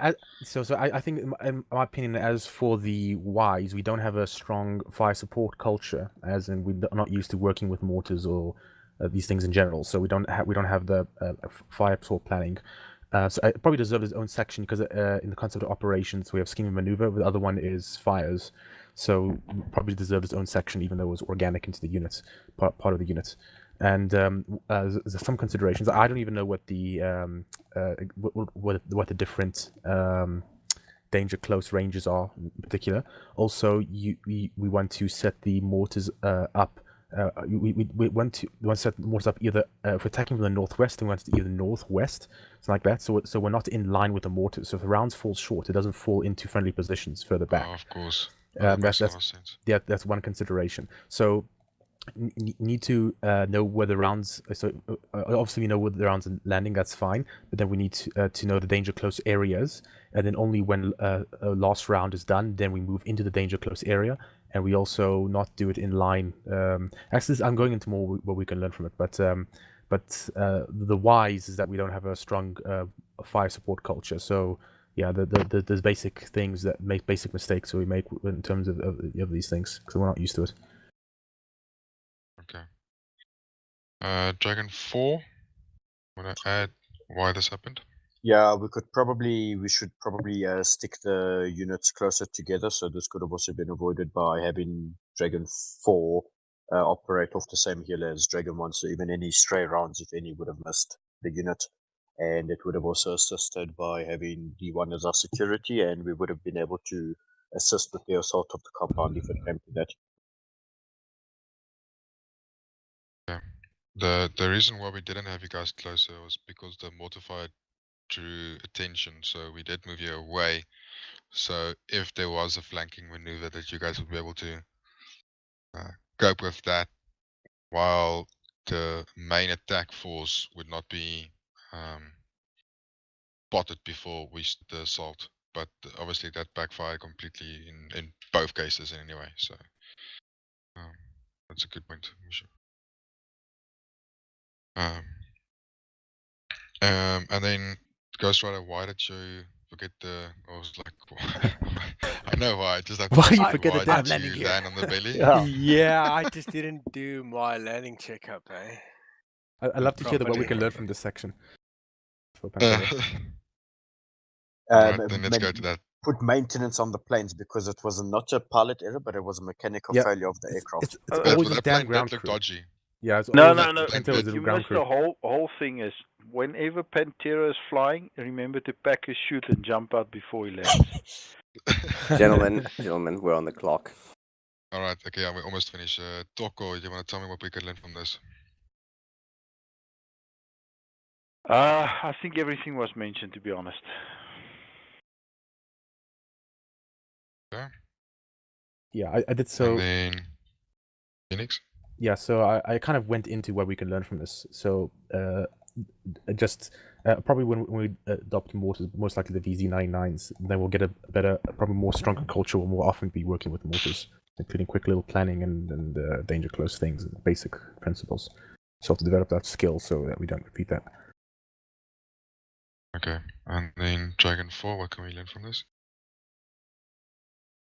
Speaker 5: I think, in my opinion, as for the whys, we don't have a strong fire support culture, as in we're not used to working with mortars or these things in general. So we don't have the fire support planning. So it probably deserves its own section, because in the concept of operations, we have scheme and maneuver. The other one is fires. So probably deserved its own section, even though it was organic into the units, part of the units. And there's some considerations. I don't even know what the what the different danger close ranges are in particular. Also, we want to set the mortars up. We want to set the mortars up either if we're attacking from the northwest, we want it either northwest, something like that. So we're not in line with the mortars. So if the rounds fall short, it doesn't fall into friendly positions further back.
Speaker 2: Oh, of course.
Speaker 5: That's one consideration. So need to know where the rounds. So obviously we know where the rounds are landing. That's fine. But then we need to know the danger close areas, and then only when a last round is done, then we move into the danger close area. And we also not do it in line. Actually, I'm going into more what we can learn from it. But the whys is that we don't have a strong fire support culture. So. Yeah, there's basic things that make basic mistakes that we make in terms of these things, because we're not used to it.
Speaker 2: Okay. Dragon 4. Want to add why this happened?
Speaker 11: Yeah, we should probably stick the units closer together. So this could have also been avoided by having Dragon 4 operate off the same hill as Dragon 1. So even any stray rounds, if any, would have missed the unit. And it would have also assisted by having D1 as our security, and we would have been able to assist with the assault of the compound if it came to that.
Speaker 2: Yeah. The reason why we didn't have you guys closer was because the mortar fire drew attention, so we did move you away. So if there was a flanking maneuver, that you guys would be able to cope with that, while the main attack force would not be spotted before we start the assault. But obviously that backfired completely in both cases anyway. So that's a good point. And then Ghostrider, why did you forget the? I was like, I know why. I just have to
Speaker 16: Why you
Speaker 2: ask,
Speaker 16: forget the
Speaker 2: why
Speaker 16: damn
Speaker 2: did
Speaker 16: landing
Speaker 2: you
Speaker 16: gear?
Speaker 2: land on the belly?
Speaker 16: Yeah, I just didn't do my landing checkup, eh?
Speaker 5: I'd love to hear what we can learn from this section.
Speaker 2: Alright, then let's go to that.
Speaker 11: Put maintenance on the planes, because it was not a pilot error, but it was a mechanical failure of the aircraft.
Speaker 5: It's always a damn ground
Speaker 2: looked
Speaker 5: crew.
Speaker 2: dodgy.
Speaker 5: Yeah, it's
Speaker 4: No.
Speaker 5: always a
Speaker 4: You
Speaker 5: ground
Speaker 4: missed
Speaker 5: crew.
Speaker 4: the whole thing is whenever Pantera is flying, remember to pack his chute and jump out before he lands.
Speaker 8: Gentlemen, we're on the clock.
Speaker 2: Alright, okay, yeah, we're almost finished. Toko, you want to tell me what we could learn from this?
Speaker 4: I think everything was mentioned, to be honest.
Speaker 2: Yeah.
Speaker 5: Yeah, I did so.
Speaker 2: And then Phoenix?
Speaker 5: Yeah, so I kind of went into what we can learn from this. So just probably when we adopt mortars, most likely the VZ99s, then we'll get a better, probably more stronger culture. We'll more often be working with mortars, including quick little planning and danger close things and basic principles. So to develop that skill so that we don't repeat that.
Speaker 2: Okay, and then Dragon 4, what can we learn from this?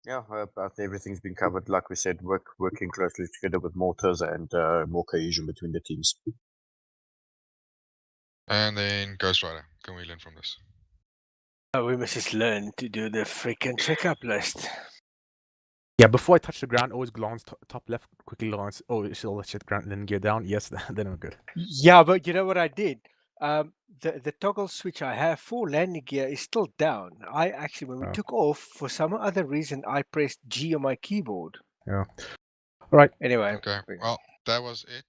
Speaker 11: Yeah, everything's been covered. Like we said, working closely together with mortars and more cohesion between the teams.
Speaker 2: And then Ghostrider, can we learn from this?
Speaker 16: We must just learn to do the freaking checkup list.
Speaker 5: Yeah, before I touch the ground, always glance top left, quickly glance. Oh, it's all that shit ground, and then gear down. Yes, then I'm good.
Speaker 16: Yeah, but you know what I did? the toggle switch I have for landing gear is still down. I actually, when we
Speaker 5: Oh.
Speaker 16: took off, for some other reason, I pressed G on my keyboard.
Speaker 5: Yeah. All right.
Speaker 16: Anyway.
Speaker 2: Okay. Well, that was it